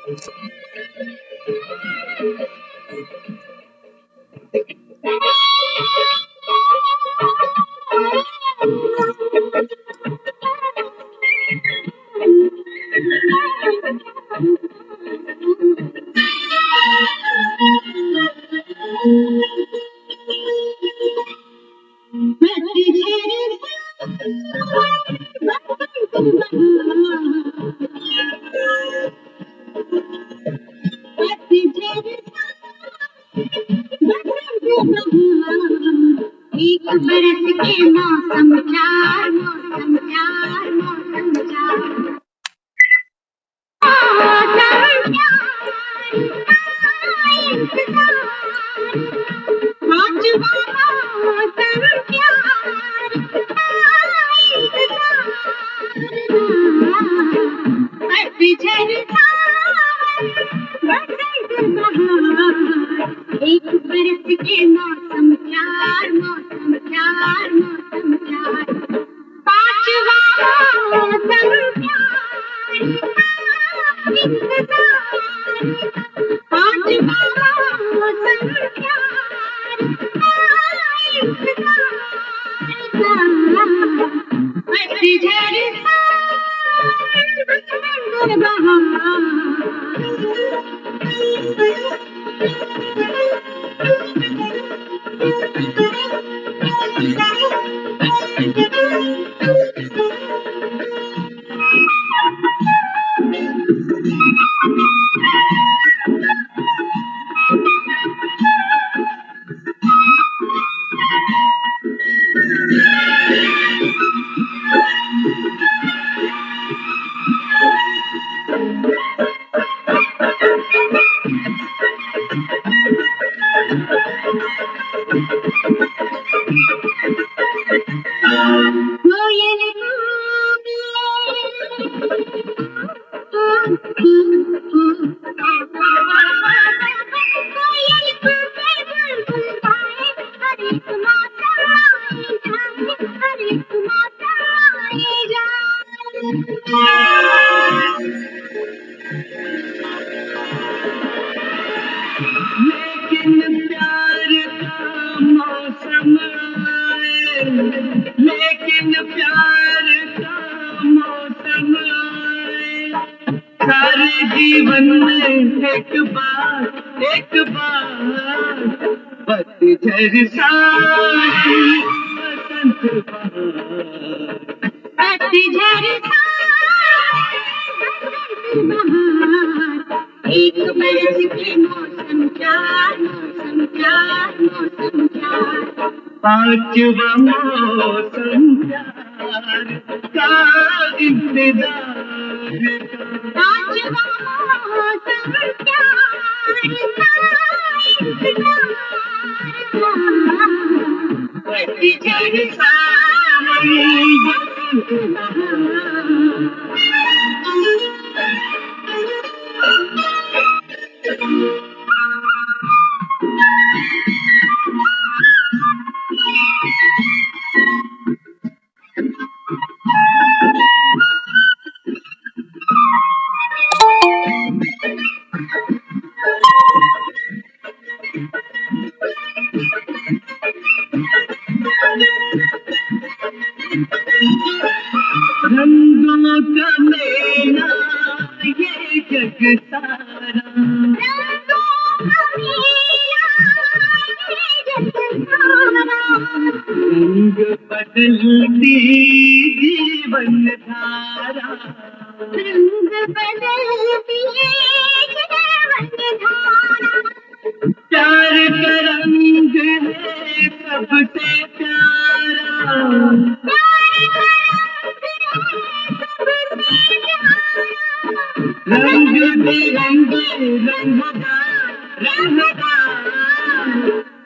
एक बरस के मौसम चार मौसम चार मौसम चार एक बरस के मौसम चार मौसम चार मौसम चार पांचवा मौसम प्यार पांचवा मौसम प्यार पतझड़ लेकिन प्यार का मौसम आए, लेकिन प्यार का मौसम आए, सारे जीवन में एक बार पतझड़ साए बसंत बहार, पतझड़ साए बसंत बहार, एक बरस के मौसम चार मौसम चार मौसम चार पांचवा मौसम प्यार का इंतजार, पांचवा मौसम प्यार का इंतजार, पतझड़ साए बसंत बहार। रंगों का मेला ये जग सारा, रंगों का मेला ये जग सारा, रंग बदलती जीवन धारा, रंग बदलती जीवन धारा, प्यार का रंग है सबसे प्यारा, रंग बिरंगे रंगदार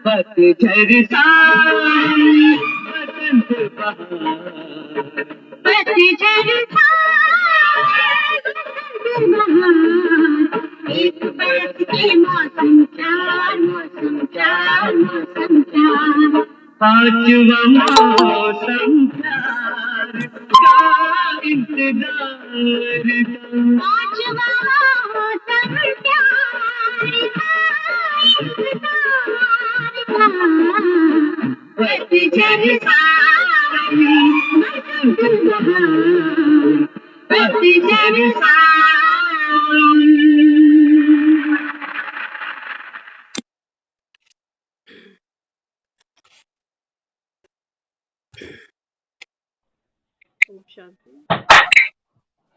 पतझड़ साए बसंत बहार, पतझड़ साए बसंत बहार, एक बरस के मौसम चार मौसम चार मौसम चार पांचवा मौसम प्यार का इंतजार, पांचवा मौसम पतझड़ सावन बसंत बहार पतझड़ सावन। ओम शांति।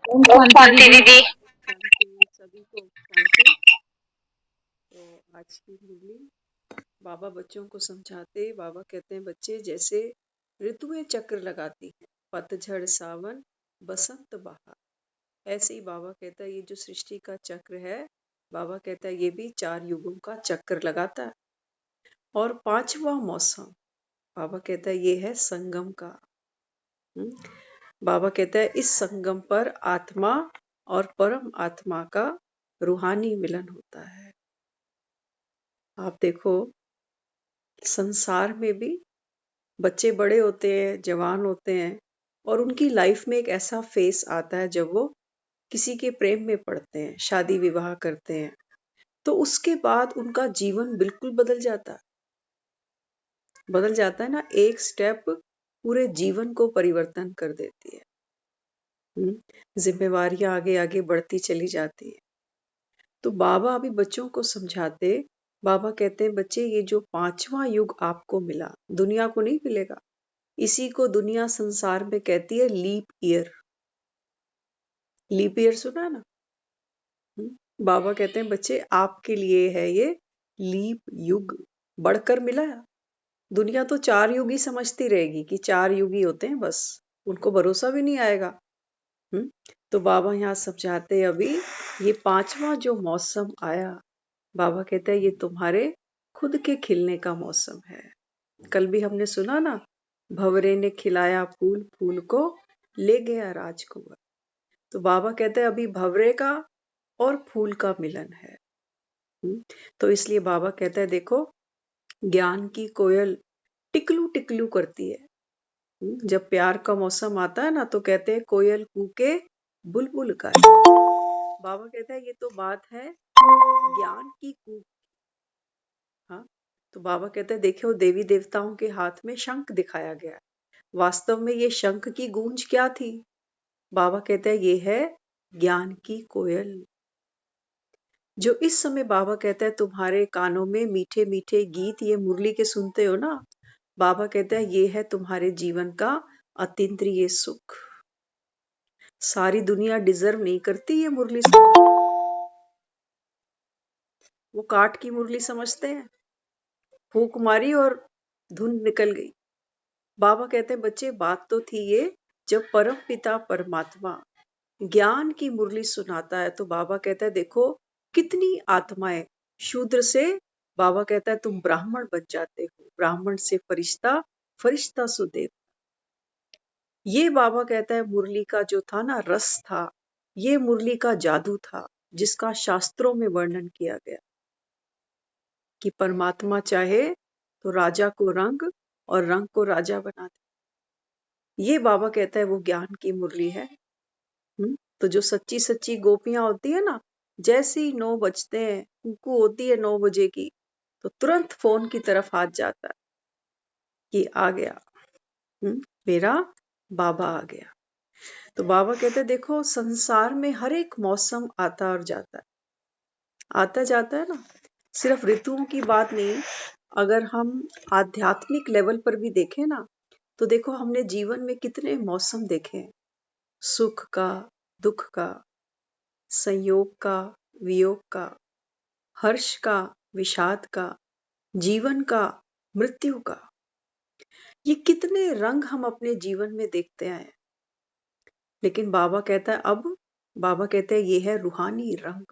ओम शांति दीदी। शांति सभी को शांति। तो आज की मुरली बाबा बच्चों को समझाते, बाबा कहते हैं बच्चे जैसे ऋतुएं चक्र लगाती हैं, पतझड़ सावन बसंत बहार, ऐसे ही बाबा कहता है ये जो सृष्टि का चक्र है, बाबा कहता है ये भी 4 युगों का चक्र लगाता है। और 5वां मौसम बाबा कहता है ये है संगम का। बाबा कहता है इस संगम पर आत्मा और परम आत्मा का रूहानी मिलन होता है। आप देखो संसार में भी बच्चे बड़े होते हैं, जवान होते हैं, और उनकी लाइफ में एक ऐसा फेस आता है जब वो किसी के प्रेम में पड़ते हैं, शादी विवाह करते हैं, तो उसके बाद उनका जीवन बिल्कुल बदल जाता है ना। एक स्टेप पूरे जीवन को परिवर्तन कर देती है। जिम्मेवारियां आगे आगे बढ़ती चली जाती है। तो बाबा अभी बच्चों को समझाते, बाबा कहते हैं बच्चे ये जो 5वां युग आपको मिला, दुनिया को नहीं मिलेगा। इसी को दुनिया संसार में कहती है लीप ईयर। लीप ईयर सुना ना? बाबा कहते हैं बच्चे आपके लिए है ये लीप युग, बढ़कर मिला है। दुनिया तो 4 युग ही समझती रहेगी कि 4 युग ही होते हैं, बस उनको भरोसा भी नहीं आएगा। तो बाबा यहाँ समझाते अभी ये 5वां जो मौसम आया, बाबा कहते हैं ये तुम्हारे खुद के खिलने का मौसम है। कल भी हमने सुना ना, भंवरे ने खिलाया फूल, फूल को ले गया राजकुंवर। तो बाबा कहते हैं अभी भंवरे का और फूल का मिलन है। तो इसलिए बाबा कहता है देखो ज्ञान की कोयल टिकलू टिकलू करती है। जब प्यार का मौसम आता है ना तो कहते हैं कोयल कूके बुलबुल का। बाबा कहता है ये तो बात है ज्ञान की कूक। हाँ, तो बाबा कहते हैं देखो देवी देवताओं के हाथ में शंख दिखाया गया, वास्तव में ये शंख की गूंज क्या थी? बाबा कहते हैं ये है ज्ञान की कोयल। जो इस समय बाबा कहता है तुम्हारे कानों में मीठे मीठे गीत ये मुरली के सुनते हो ना, बाबा कहता है ये है तुम्हारे जीवन का अतीन्द्रिय सुख। सारी दुनिया डिजर्व नहीं करती ये मुरली सुनना। वो काठ की मुरली समझते हैं, फूंक मारी और धुन निकल गई। बाबा कहते हैं बच्चे बात तो थी ये जब परम पिता परमात्मा ज्ञान की मुरली सुनाता है, तो बाबा कहता है देखो कितनी आत्माएं शूद्र से, बाबा कहता है तुम ब्राह्मण बन जाते हो, ब्राह्मण से फरिश्ता, फरिश्ता से देव। ये बाबा कहता है मुरली का जो था ना रस था, ये मुरली का जादू था जिसका शास्त्रों में वर्णन किया गया कि परमात्मा चाहे तो राजा को रंग और रंग को राजा बना दे। ये बाबा कहता है वो ज्ञान की मुरली है। तो जो सच्ची सच्ची गोपियां होती है ना, जैसे ही 9 बजते हैं, कुकू होती है 9 बजे की, तो तुरंत फोन की तरफ हाथ जाता है कि आ गया, मेरा बाबा आ गया। तो बाबा कहते हैं देखो संसार में हर एक मौसम आता और जाता है, आता जाता है ना। सिर्फ ऋतुओं की बात नहीं, अगर हम आध्यात्मिक लेवल पर भी देखें ना, तो देखो हमने जीवन में कितने मौसम देखे हैं, सुख का, दुख का, संयोग का, वियोग का, हर्ष का, विषाद का, जीवन का, मृत्यु का। ये कितने रंग हम अपने जीवन में देखते आए। लेकिन बाबा कहता है अब, बाबा कहते हैं ये है रूहानी रंग।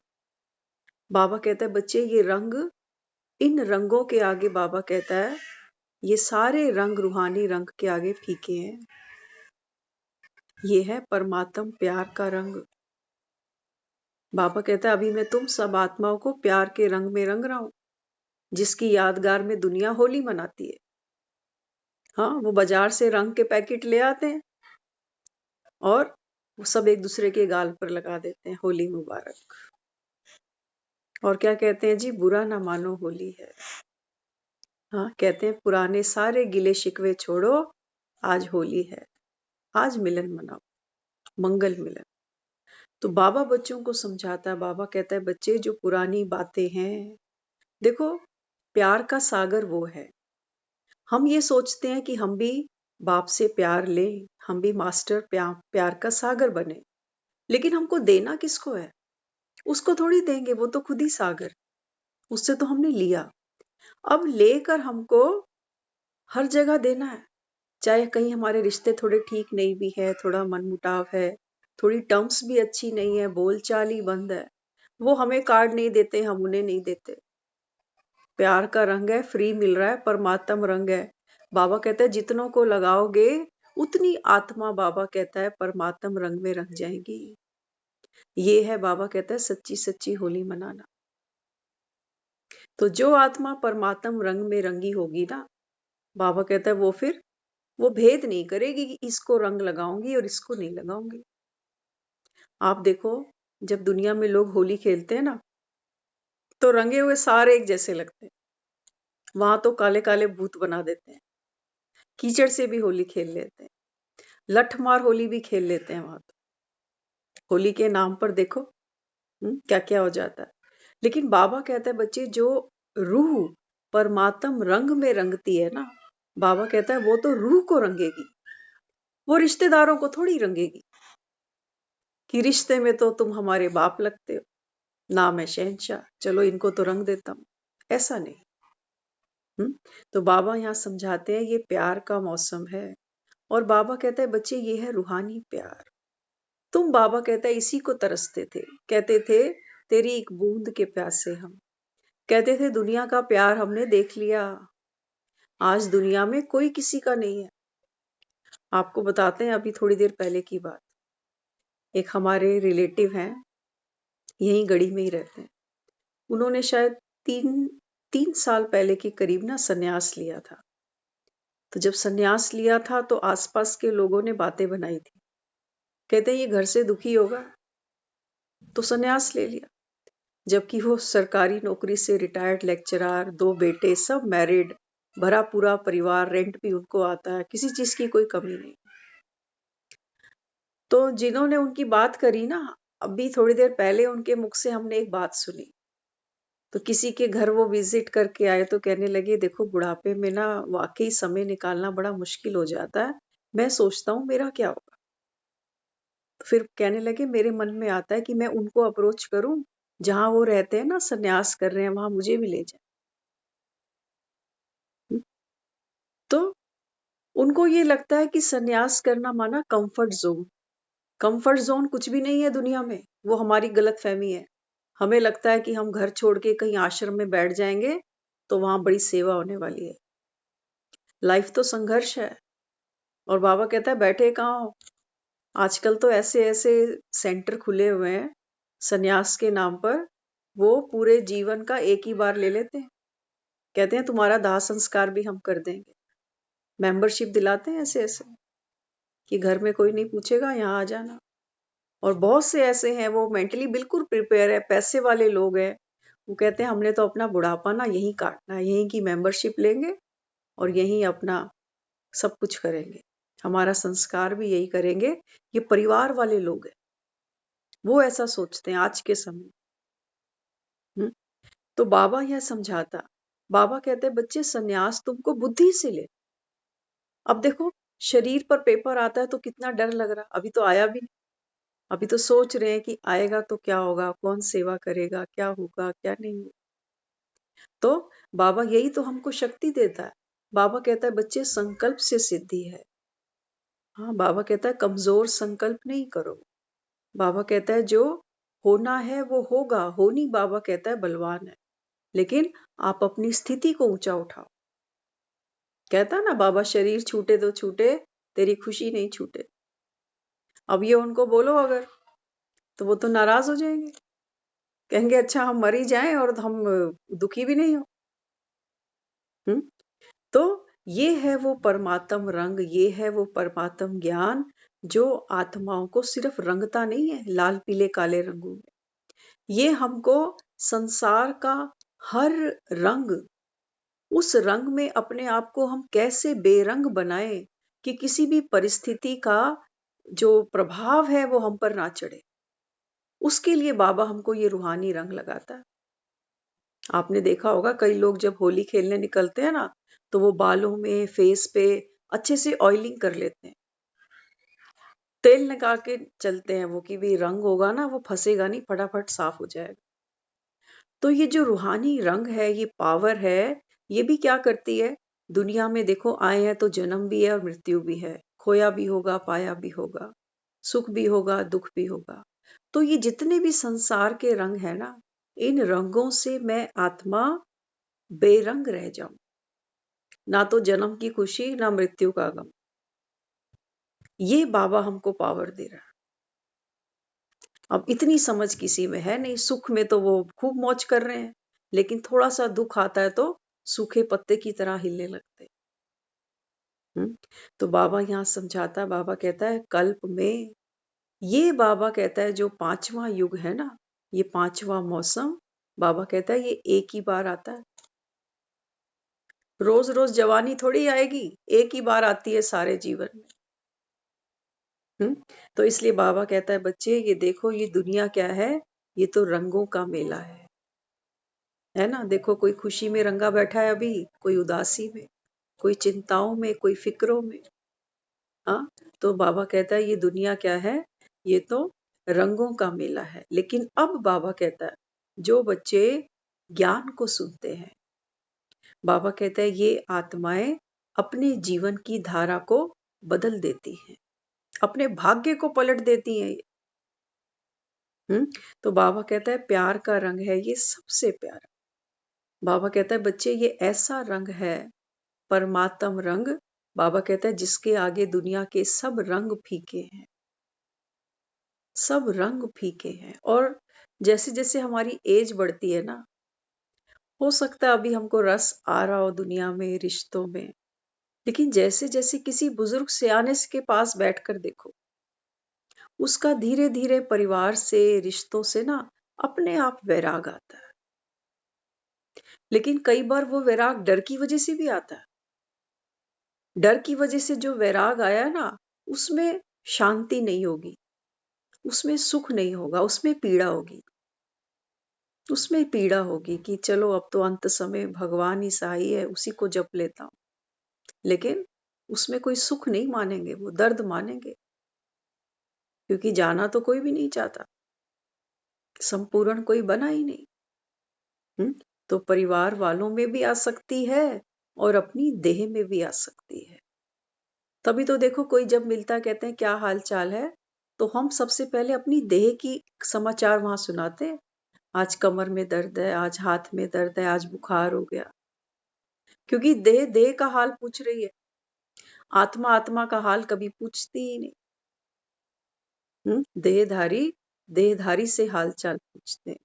बाबा कहता है बच्चे ये रंग, इन रंगों के आगे बाबा कहता है ये सारे रंग रूहानी रंग के आगे फीके हैं। ये है परमात्म प्यार का रंग। बाबा कहता है अभी मैं तुम सब आत्माओं को प्यार के रंग में रंग रहा हूं, जिसकी यादगार में दुनिया होली मनाती है। हाँ, वो बाजार से रंग के पैकेट ले आते हैं और वो सब एक दूसरे के गाल पर लगा देते हैं, होली मुबारक। और क्या कहते हैं जी, बुरा ना मानो होली है। हाँ, कहते हैं पुराने सारे गिले शिकवे छोड़ो, आज होली है, आज मिलन मनाओ, मंगल मिलन। तो बाबा बच्चों को समझाता है, बाबा कहता है बच्चे जो पुरानी बातें हैं, देखो प्यार का सागर वो है। हम ये सोचते हैं कि हम भी बाप से प्यार लें, हम भी मास्टर प्यार का सागर बने, लेकिन हमको देना किसको है? उसको थोड़ी देंगे, वो तो खुद ही सागर, उससे तो हमने लिया। अब लेकर हमको हर जगह देना है, चाहे कहीं हमारे रिश्ते थोड़े ठीक नहीं भी है, थोड़ा मनमुटाव है, थोड़ी टर्म्स भी अच्छी नहीं है, बोलचाल ही बंद है, वो हमें कार्ड नहीं देते, हम उन्हें नहीं देते। प्यार का रंग है, फ्री मिल रहा है, परमात्म रंग है। बाबा कहते हैं जितनों को लगाओगे उतनी आत्मा, बाबा कहता है परमात्म रंग में रंग जाएगी। ये है बाबा कहता है सच्ची सच्ची होली मनाना। तो जो आत्मा परमात्म रंग में रंगी होगी ना, बाबा कहता है वो फिर वो भेद नहीं करेगी कि इसको रंग लगाऊंगी और इसको नहीं लगाऊंगी। आप देखो, जब दुनिया में लोग होली खेलते हैं ना, तो रंगे हुए सारे एक जैसे लगते हैं। वहां तो काले काले भूत बना देते हैं, कीचड़ से भी होली खेल लेते हैं, लठमार होली भी खेल लेते हैं वहां तो। होली के नाम पर देखो क्या क्या हो जाता है। लेकिन बाबा कहता है बच्चे जो रूह परमात्म रंग में रंगती है ना, बाबा कहता है वो तो रूह को रंगेगी, वो रिश्तेदारों को थोड़ी रंगेगी कि रिश्ते में तो तुम हमारे बाप लगते हो, नाम है शहंशाह, चलो इनको तो रंग देता हूं। ऐसा नहीं। हम्म तो बाबा यहाँ समझाते हैं ये प्यार का मौसम है, और बाबा कहता है बच्चे ये है रूहानी प्यार। तुम, बाबा कहता है, इसी को तरसते थे, कहते थे तेरी एक बूंद के प्यासे हम, कहते थे दुनिया का प्यार हमने देख लिया, आज दुनिया में कोई किसी का नहीं है। आपको बताते हैं अभी थोड़ी देर पहले की बात। एक हमारे रिलेटिव हैं, यहीं गढ़ी में ही रहते हैं। उन्होंने शायद तीन तीन साल पहले के करीब ना सन्यास लिया था। तो जब सन्यास लिया था तो आसपास के लोगों ने बातें बनाई थी, कहते हैं ये घर से दुखी होगा तो सन्यास ले लिया, जबकि वो सरकारी नौकरी से रिटायर्ड लेक्चरर, 2 बेटे, सब मैरिड, भरा पूरा परिवार, रेंट भी उनको आता है, किसी चीज की कोई कमी नहीं। तो जिन्होंने उनकी बात करी ना, अभी थोड़ी देर पहले उनके मुख से हमने एक बात सुनी। तो किसी के घर वो विजिट करके आए तो कहने लगे देखो बुढ़ापे में ना वाकई समय निकालना बड़ा मुश्किल हो जाता है, मैं सोचता हूँ मेरा क्या होगा। तो फिर कहने लगे मेरे मन में आता है कि मैं उनको अप्रोच करूं, जहां वो रहते हैं ना, सन्यास कर रहे हैं, वहां मुझे भी ले जाए। तो उनको ये लगता है कि सन्यास करना माना कंफर्ट जोन। कंफर्ट जोन कुछ भी नहीं है दुनिया में, वो हमारी गलत फहमी है। हमें लगता है कि हम घर छोड़ के कहीं आश्रम में बैठ जाएंगे तो वहां बड़ी सेवा होने वाली है। लाइफ तो संघर्ष है। और बाबा कहता है बैठे कहाँ हो, आजकल तो ऐसे ऐसे सेंटर खुले हुए हैं सन्यास के नाम पर, वो पूरे जीवन का एक ही बार ले लेते हैं, कहते हैं तुम्हारा दाह संस्कार भी हम कर देंगे। मेंबरशिप दिलाते हैं ऐसे ऐसे कि घर में कोई नहीं पूछेगा, यहाँ आ जाना। और बहुत से ऐसे हैं वो मेंटली बिल्कुल प्रिपेयर है, पैसे वाले लोग हैं, वो कहते हैं हमने तो अपना बुढ़ापा ना यहीं काटना है, यहीं की मेंबरशिप लेंगे और यहीं अपना सब कुछ करेंगे, हमारा संस्कार भी यही करेंगे। ये परिवार वाले लोग हैं, वो ऐसा सोचते हैं आज के समय। हम्म, तो बाबा यह समझाता, बाबा कहते हैं बच्चे सन्यास तुमको बुद्धि से ले। अब देखो, शरीर पर पेपर आता है तो कितना डर लग रहा, अभी तो आया भी नहीं, अभी तो सोच रहे हैं कि आएगा तो क्या होगा, कौन सेवा करेगा, क्या होगा क्या नहीं होगा। तो बाबा यही तो हमको शक्ति देता है। बाबा कहता है बच्चे संकल्प से सिद्धि है। हाँ, बाबा कहता है कमजोर संकल्प नहीं करो। बाबा कहता है जो होना है वो होगा, होनी बाबा कहता है बलवान है, लेकिन आप अपनी स्थिति को ऊंचा उठाओ। कहता है ना बाबा शरीर छूटे तो छूटे, तेरी खुशी नहीं छूटे। अब ये उनको बोलो अगर, तो वो तो नाराज हो जाएंगे, कहेंगे अच्छा हम मर ही जाएं और हम दुखी भी नहीं हो। हम्म तो ये है वो परमात्म रंग, ये है वो परमात्म ज्ञान जो आत्माओं को सिर्फ रंगता नहीं है लाल पीले काले रंगों में, ये हमको संसार का हर रंग उस रंग में अपने आप को हम कैसे बेरंग बनाएं कि किसी भी परिस्थिति का जो प्रभाव है वो हम पर ना चढ़े। उसके लिए बाबा हमको ये रूहानी रंग लगाता है। आपने देखा होगा कई लोग जब होली खेलने निकलते हैं ना, तो वो बालों में, फेस पे अच्छे से ऑयलिंग कर लेते हैं, तेल लगा के चलते हैं वो कि भी रंग होगा ना वो फंसेगा नहीं, फटाफट साफ हो जाएगा। तो ये जो रूहानी रंग है, ये पावर है, ये भी क्या करती है, दुनिया में देखो आए हैं तो जन्म भी है और मृत्यु भी है, खोया भी होगा, पाया भी होगा, सुख भी होगा, दुख भी होगा। तो ये जितने भी संसार के रंग है ना, इन रंगों से मैं आत्मा बेरंग रह जाऊं, ना तो जन्म की खुशी ना मृत्यु का गम। ये बाबा हमको पावर दे रहा है। अब इतनी समझ किसी में है नहीं, सुख में तो वो खूब मौज कर रहे हैं, लेकिन थोड़ा सा दुख आता है तो सूखे पत्ते की तरह हिलने लगते हैं। तो बाबा यहाँ समझाता है, बाबा कहता है कल्प में, ये बाबा कहता है जो 5वां युग है ना, ये 5वां मौसम, बाबा कहता है ये एक ही बार आता है। रोज रोज जवानी थोड़ी आएगी, एक ही बार आती है सारे जीवन में। तो इसलिए बाबा कहता है बच्चे ये देखो ये दुनिया क्या है, ये तो रंगों का मेला है ना। देखो कोई खुशी में रंगा बैठा है अभी, कोई उदासी में, कोई चिंताओं में, कोई फिक्रों में। हाँ, तो बाबा कहता है ये दुनिया क्या है, ये तो रंगों का मेला है। लेकिन अब बाबा कहता है जो बच्चे ज्ञान को सुनते हैं, बाबा कहता है ये आत्माएं अपने जीवन की धारा को बदल देती हैं, अपने भाग्य को पलट देती हैं। तो बाबा कहता है प्यार का रंग है ये सबसे प्यारा। बाबा कहता है बच्चे ये ऐसा रंग है, परमात्म रंग। बाबा कहता है जिसके आगे दुनिया के सब रंग फीके हैं, सब रंग फीके हैं। और जैसे जैसे हमारी एज बढ़ती है ना, हो सकता है अभी हमको रस आ रहा हो दुनिया में, रिश्तों में, लेकिन जैसे जैसे किसी बुजुर्ग सियाने के पास बैठकर देखो, उसका धीरे धीरे परिवार से, रिश्तों से ना अपने आप वैराग आता है। लेकिन कई बार वो वैराग डर की वजह से भी आता है। डर की वजह से जो वैराग आया ना, उसमें शांति नहीं होगी, उसमें सुख नहीं होगा, उसमें पीड़ा होगी। उसमें पीड़ा होगी कि चलो अब तो अंत समय भगवान ही सहाय है, उसी को जप लेता हूं। लेकिन उसमें कोई सुख नहीं मानेंगे, वो दर्द मानेंगे, क्योंकि जाना तो कोई भी नहीं चाहता, संपूर्ण कोई बना ही नहीं। तो परिवार वालों में भी आ सकती है और अपनी देह में भी आ सकती है। तभी तो देखो कोई जब मिलता कहते हैं क्या हाल चाल है, तो हम सबसे पहले अपनी देह की समाचार वहां सुनाते हैं। आज कमर में दर्द है, आज हाथ में दर्द है, आज बुखार हो गया, क्योंकि देह देह का हाल पूछ रही है, आत्मा आत्मा का हाल कभी पूछती ही नहीं। देहधारी देहधारी से हाल चाल पूछते हैं।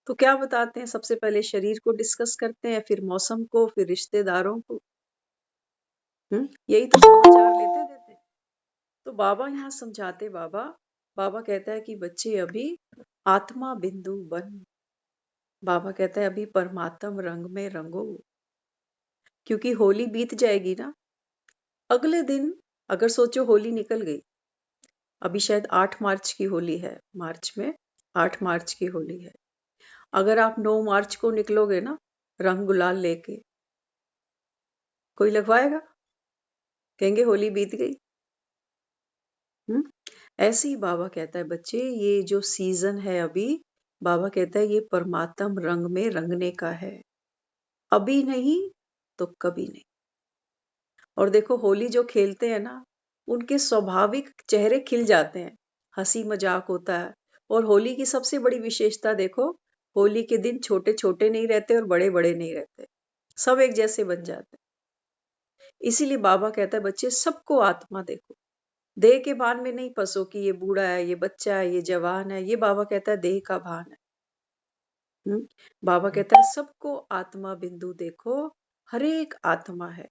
तो क्या बताते हैं, सबसे पहले शरीर को डिस्कस करते हैं, फिर मौसम को, फिर रिश्तेदारों को। यही तो समाचार लेते देते। तो बाबा यहाँ समझाते, बाबा बाबा कहता है कि बच्चे अभी आत्मा बिंदु बन। बाबा कहता है अभी परमात्म रंग में रंगो, क्योंकि होली बीत जाएगी ना। अगले दिन अगर सोचो होली निकल गई, अभी शायद 8 मार्च की होली है, मार्च में 8 मार्च की होली है। अगर आप 9 मार्च को निकलोगे ना रंग गुलाल लेके, कोई लगवाएगा? कहेंगे होली बीत गई। ऐसे ही बाबा कहता है बच्चे ये जो सीजन है अभी, बाबा कहता है ये परमात्म रंग में रंगने का है, अभी नहीं तो कभी नहीं। और देखो होली जो खेलते हैं ना, उनके स्वाभाविक चेहरे खिल जाते हैं, हंसी मजाक होता है। और होली की सबसे बड़ी विशेषता देखो, होली के दिन छोटे छोटे नहीं रहते और बड़े बड़े नहीं रहते, सब एक जैसे बन जाते हैं। इसीलिए बाबा कहता है बच्चे सबको आत्मा देखो, देह के भान में नहीं फंसो कि ये बूढ़ा है, ये बच्चा है, ये जवान है। ये बाबा कहता है देह का भान है। बाबा कहता है सबको आत्मा बिंदु देखो, हर एक आत्मा है।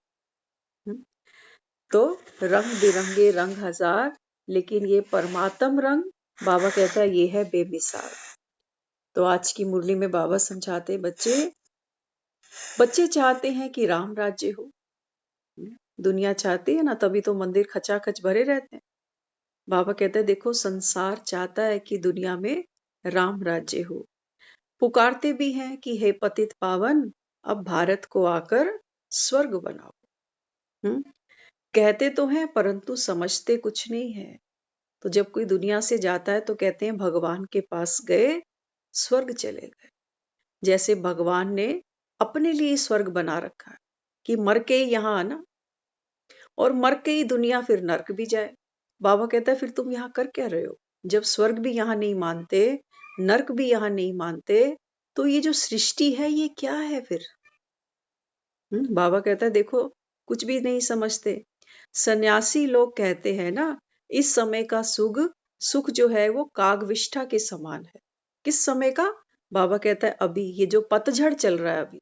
तो रंग बिरंगे रंग हजार, लेकिन ये परमात्म रंग, बाबा कहता है ये है बेमिसाल। तो आज की मुरली में बाबा समझाते बच्चे बच्चे चाहते हैं कि राम राज्य हो। दुनिया चाहती है ना, तभी तो मंदिर खचाखच भरे रहते हैं। बाबा कहते हैं देखो, संसार चाहता है कि दुनिया में राम राज्य हो। पुकारते भी हैं कि हे पतित पावन, अब भारत को आकर स्वर्ग बनाओ। हम्म कहते तो हैं परंतु समझते कुछ नहीं है। तो जब कोई दुनिया से जाता है तो कहते हैं भगवान के पास गए, स्वर्ग चले गए। जैसे भगवान ने अपने लिए स्वर्ग बना रखा है कि मर के ही यहाँ आना, और मर के ही दुनिया फिर नर्क भी जाए। बाबा कहता है फिर तुम यहाँ कर क्या रहे हो? जब स्वर्ग भी यहाँ नहीं मानते, नर्क भी यहाँ नहीं मानते, तो ये जो सृष्टि है ये क्या है फिर? बाबा कहता है देखो, कुछ भी नहीं समझते। सन्यासी लोग कहते हैं ना, इस समय का सुख सुख जो है वो कागविष्ठा के समान है। किस समय का? बाबा कहता है अभी, ये जो पतझड़ चल रहा है अभी।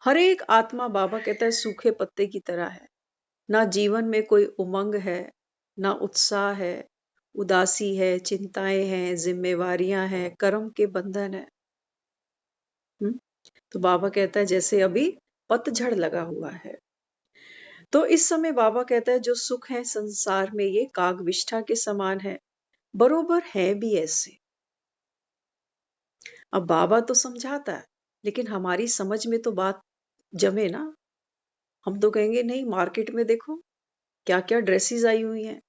हर एक आत्मा, बाबा कहता है, सूखे पत्ते की तरह है। ना जीवन में कोई उमंग है, ना उत्साह है, उदासी है, चिंताएं हैं, जिम्मेवारियां हैं, कर्म के बंधन है। हम्म? तो बाबा कहता है जैसे अभी पतझड़ लगा हुआ है। तो इस समय बाबा कहता है जो सुख है संसार में ये कागविष्ठा के समान है। बरोबर है भी ऐसे। अब बाबा तो समझाता है, लेकिन हमारी समझ में तो बात जमे ना। हम तो कहेंगे नहीं, मार्केट में देखो क्या क्या ड्रेसेस आई हुई हैं।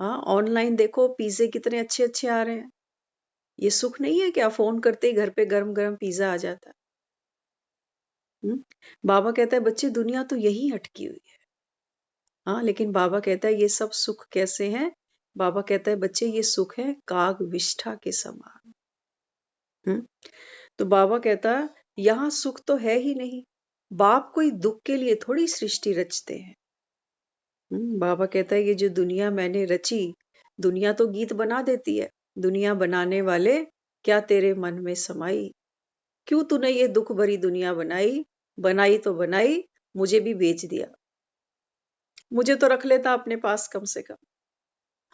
हाँ, ऑनलाइन देखो पिज्जे कितने अच्छे अच्छे आ रहे हैं। ये सुख नहीं है क्या? फोन करते ही घर पे गरम गरम पिज्जा आ जाता है। बाबा कहता है बच्चे, दुनिया तो यही अटकी हुई है। हाँ, लेकिन बाबा कहता है ये सब सुख कैसे हैं? बाबा कहता है बच्चे, ये सुख है काग विष्ठा के समान। हम्म तो बाबा कहता है यहाँ सुख तो है ही नहीं। बाप कोई दुख के लिए थोड़ी सृष्टि रचते हैं। बाबा कहता है ये जो दुनिया मैंने रची, दुनिया तो गीत बना देती है। दुनिया बनाने वाले, क्या तेरे मन में समाई? क्यों तूने ये दुख भरी दुनिया बनाई? बनाई तो बनाई, मुझे भी बेच दिया। मुझे तो रख लेता अपने पास कम से कम।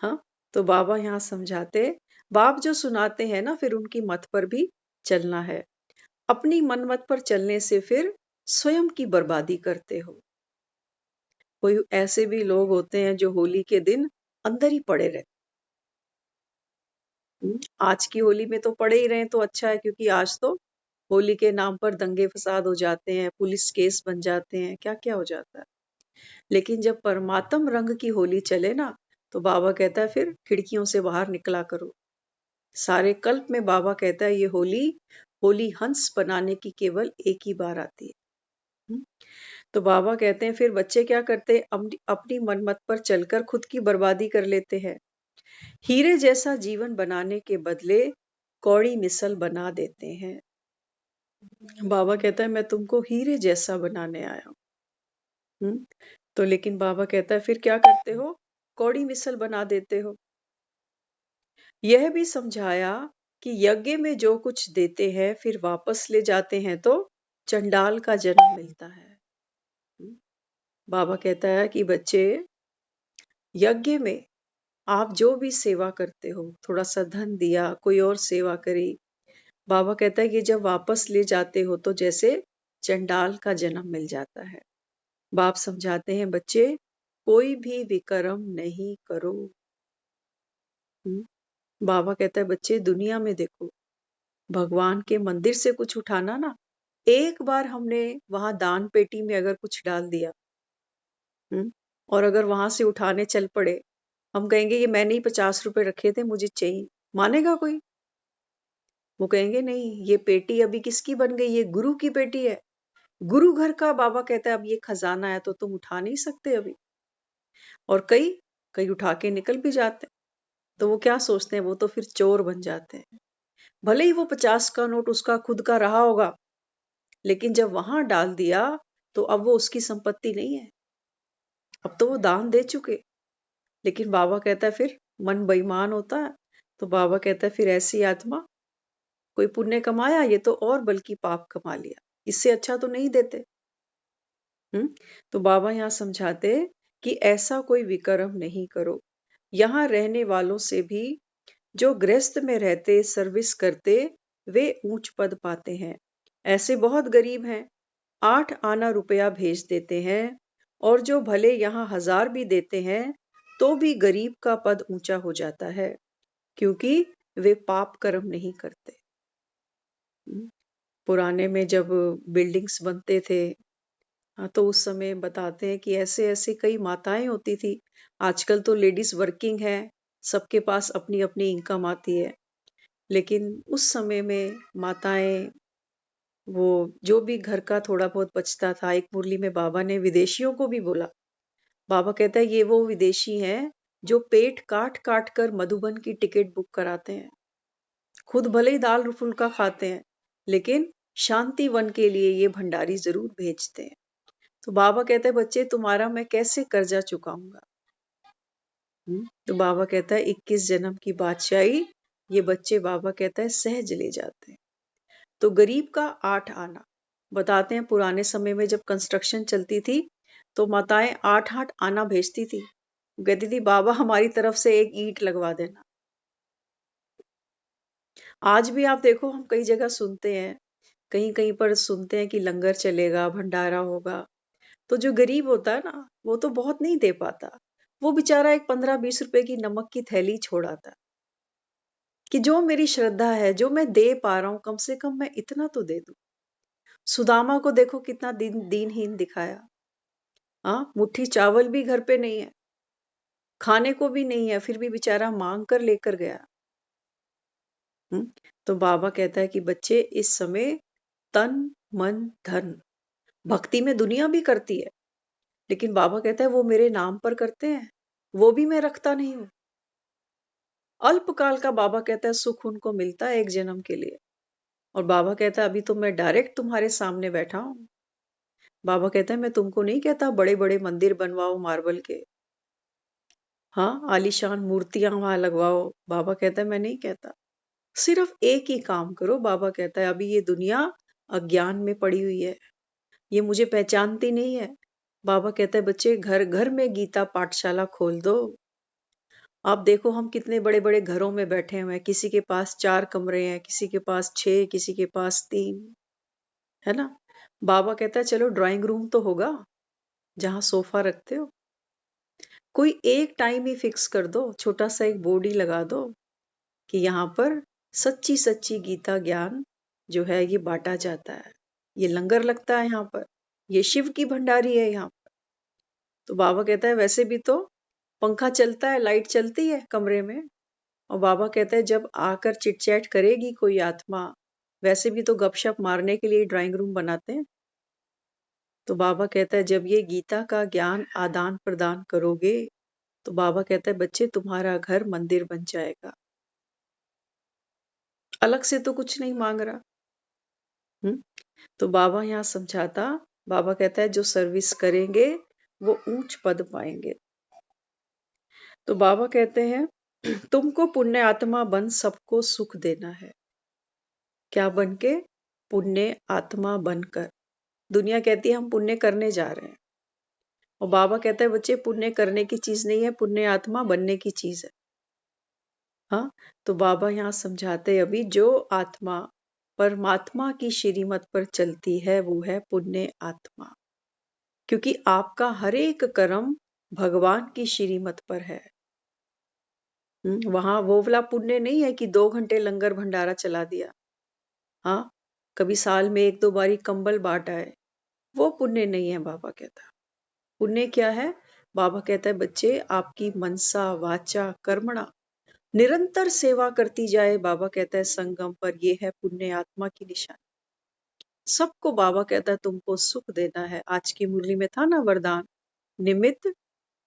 हाँ, तो बाबा यहाँ समझाते, बाप जो सुनाते हैं ना, फिर उनकी मत पर भी चलना है। अपनी मनमत पर चलने से फिर स्वयं की बर्बादी करते हो। कोई ऐसे भी लोग होते हैं जो होली के दिन अंदर ही पड़े रहते। आज की होली में तो पड़े ही रहे तो अच्छा है, क्योंकि आज तो होली के नाम पर दंगे फसाद हो जाते हैं, पुलिस केस बन जाते हैं, क्या क्या हो जाता है। लेकिन जब परमात्म रंग की होली चले ना, तो बाबा कहता है फिर खिड़कियों से बाहर निकला करो। सारे कल्प में बाबा कहता है ये होली, होली हंस बनाने की केवल एक ही बार आती है। हम्म? तो बाबा कहते हैं फिर बच्चे क्या करते हैं, अपनी मनमत पर चलकर खुद की बर्बादी कर लेते हैं। हीरे जैसा जीवन बनाने के बदले कौड़ी मिसल बना देते हैं। बाबा कहता है मैं तुमको हीरे जैसा बनाने आया हूं। तो लेकिन बाबा कहता है फिर क्या करते हो? कौड़ी मिसल बना देते हो। यह भी समझाया कि यज्ञ में जो कुछ देते हैं फिर वापस ले जाते हैं तो चंडाल का जन्म मिलता है। हम्म, बाबा कहता है कि बच्चे, यज्ञ में आप जो भी सेवा करते हो, थोड़ा सा धन दिया, कोई और सेवा करी, बाबा कहता है कि जब वापस ले जाते हो तो जैसे चंडाल का जन्म मिल जाता है। बाप समझाते हैं बच्चे, कोई भी विकर्म नहीं करो। बाबा कहता है बच्चे, दुनिया में देखो, भगवान के मंदिर से कुछ उठाना ना, एक बार हमने वहां दान पेटी में अगर कुछ डाल दिया, और अगर वहां से उठाने चल पड़े, हम कहेंगे ये मैंने ही 50 रुपए रखे थे, मुझे चाहिए, मानेगा कोई? वो कहेंगे नहीं, ये पेटी अभी किसकी बन गई? ये गुरु की पेटी है, गुरु घर का। बाबा कहता है अब ये खजाना है तो तुम उठा नहीं सकते अभी। और कई कई उठा के निकल भी जाते हैं। तो वो क्या सोचते हैं, वो तो फिर चोर बन जाते हैं। भले ही वो 50 का नोट उसका खुद का रहा होगा, लेकिन जब वहां डाल दिया तो अब वो उसकी संपत्ति नहीं है, अब तो वो दान दे चुके। लेकिन बाबा कहता है फिर मन बेईमान होता है। तो बाबा कहता है फिर ऐसी आत्मा, कोई पुण्य कमाया, ये तो और बल्कि पाप कमा लिया, इससे अच्छा तो नहीं देते। तो बाबा यहाँ समझाते कि ऐसा कोई विकर्म नहीं करो। यहाँ रहने वालों से भी जो गृहस्थ में रहते सर्विस करते, वे ऊंच पद पाते हैं। ऐसे बहुत गरीब हैं, 8 आना रुपया भेज देते हैं, और जो भले यहाँ 1000 भी देते हैं तो भी गरीब का पद ऊंचा हो जाता है, क्योंकि वे पाप कर्म नहीं करते। पुराने में जब बिल्डिंग्स बनते थे, हाँ, तो उस समय बताते हैं कि ऐसे ऐसे कई माताएं होती थी। आजकल तो लेडीज वर्किंग है, सबके पास अपनी अपनी इनकम आती है, लेकिन उस समय में माताएं, वो जो भी घर का थोड़ा बहुत बचता था, एक मुरली में बाबा ने विदेशियों को भी बोला। बाबा कहता है ये वो विदेशी हैं जो पेट काट काट कर मधुबन की टिकट बुक कराते हैं, खुद भले ही दाल फुल्का खाते हैं, लेकिन शांति वन के लिए ये भंडारी जरूर भेजते हैं। तो बाबा कहते हैं बच्चे तुम्हारा मैं कैसे कर्जा चुकाऊंगा। तो बाबा कहता है 21 जन्म की बादशाही ये बच्चे बाबा कहता है सहज ले जाते हैं। तो गरीब का 8 आना। बताते हैं पुराने समय में जब कंस्ट्रक्शन चलती थी तो माताएं 8 आना भेजती थी, कहती थी बाबा हमारी तरफ से एक ईंट लगवा देना। आज भी आप देखो, हम कई जगह सुनते हैं, कहीं कहीं पर सुनते हैं कि लंगर चलेगा, भंडारा होगा, तो जो गरीब होता है ना, वो तो बहुत नहीं दे पाता। वो बेचारा एक 15-20 रुपए की नमक की थैली छोड़ आता है कि जो मेरी श्रद्धा है, जो मैं दे पा रहा हूं, कम से कम मैं इतना तो दे दूं। सुदामा को देखो कितना दीनहीन दिखाया। हाँ, मुट्ठी चावल भी घर पे नहीं है, खाने को भी नहीं है, फिर भी बेचारा मांग कर लेकर गया। तो बाबा कहता है कि बच्चे इस समय तन मन धन, भक्ति में दुनिया भी करती है, लेकिन बाबा कहता है वो मेरे नाम पर करते हैं, वो भी मैं रखता नहीं हूं। अल्पकाल का बाबा कहता है सुख उनको मिलता है एक जन्म के लिए, और बाबा कहता है अभी तो मैं डायरेक्ट तुम्हारे सामने बैठा हूं। बाबा कहता है मैं तुमको नहीं कहता बड़े बड़े मंदिर बनवाओ मार्बल के, हाँ, आलीशान मूर्तियां वहां लगवाओ। बाबा कहता है मैं नहीं कहता, सिर्फ एक ही काम करो। बाबा कहता है अभी ये दुनिया अज्ञान में पड़ी हुई है, ये मुझे पहचानती नहीं है। बाबा कहता है बच्चे घर घर में गीता पाठशाला खोल दो। आप देखो हम कितने बड़े बड़े घरों में बैठे हुए हैं, किसी के पास 4 कमरे हैं, किसी के पास 6, किसी के पास 3, है ना। बाबा कहता है चलो ड्राइंग रूम तो होगा जहां सोफा रखते हो, कोई एक टाइम ही फिक्स कर दो, छोटा सा एक बोर्ड ही लगा दो कि यहाँ पर सच्ची सच्ची गीता ज्ञान जो है ये बांटा जाता है, ये लंगर लगता है यहाँ पर, ये शिव की भंडारी है यहाँ पर। तो बाबा कहता है वैसे भी तो पंखा चलता है, लाइट चलती है कमरे में, और बाबा कहता है जब आकर चिट चैट करेगी कोई आत्मा, वैसे भी तो गपशप मारने के लिए ड्राइंग रूम बनाते हैं। तो बाबा कहता है जब ये गीता का ज्ञान आदान प्रदान करोगे, तो बाबा कहता है बच्चे तुम्हारा घर मंदिर बन जाएगा, अलग से तो कुछ नहीं मांग रहा। तो बाबा यहाँ समझाता, बाबा कहता है जो सर्विस करेंगे वो ऊंच पद पाएंगे। तो बाबा कहते हैं तुमको पुण्य आत्मा बन सबको सुख देना है। क्या बन के? पुण्य आत्मा बनकर। दुनिया कहती है हम पुण्य करने जा रहे हैं, और बाबा कहता है बच्चे पुण्य करने की चीज नहीं है, पुण्य आत्मा बनने की चीज है। हाँ, तो बाबा यहाँ समझाते अभी जो आत्मा परमात्मा की श्रीमत पर चलती है वो है पुण्य आत्मा, क्योंकि आपका हर एक कर्म भगवान की श्रीमत पर है। वहां वो वाला पुण्य नहीं है कि 2 घंटे लंगर भंडारा चला दिया, हाँ, कभी साल में 1-2 बारी कंबल बांट आए, वो पुण्य नहीं है। बाबा कहता पुण्य क्या है? बाबा कहता है बच्चे आपकी मनसा वाचा कर्मणा निरंतर सेवा करती जाए। बाबा कहता है संगम पर, ये है पुण्य आत्मा की निशानी। सबको बाबा कहता है तुमको सुख देना है। आज की मुरली में था ना वरदान, निमित्त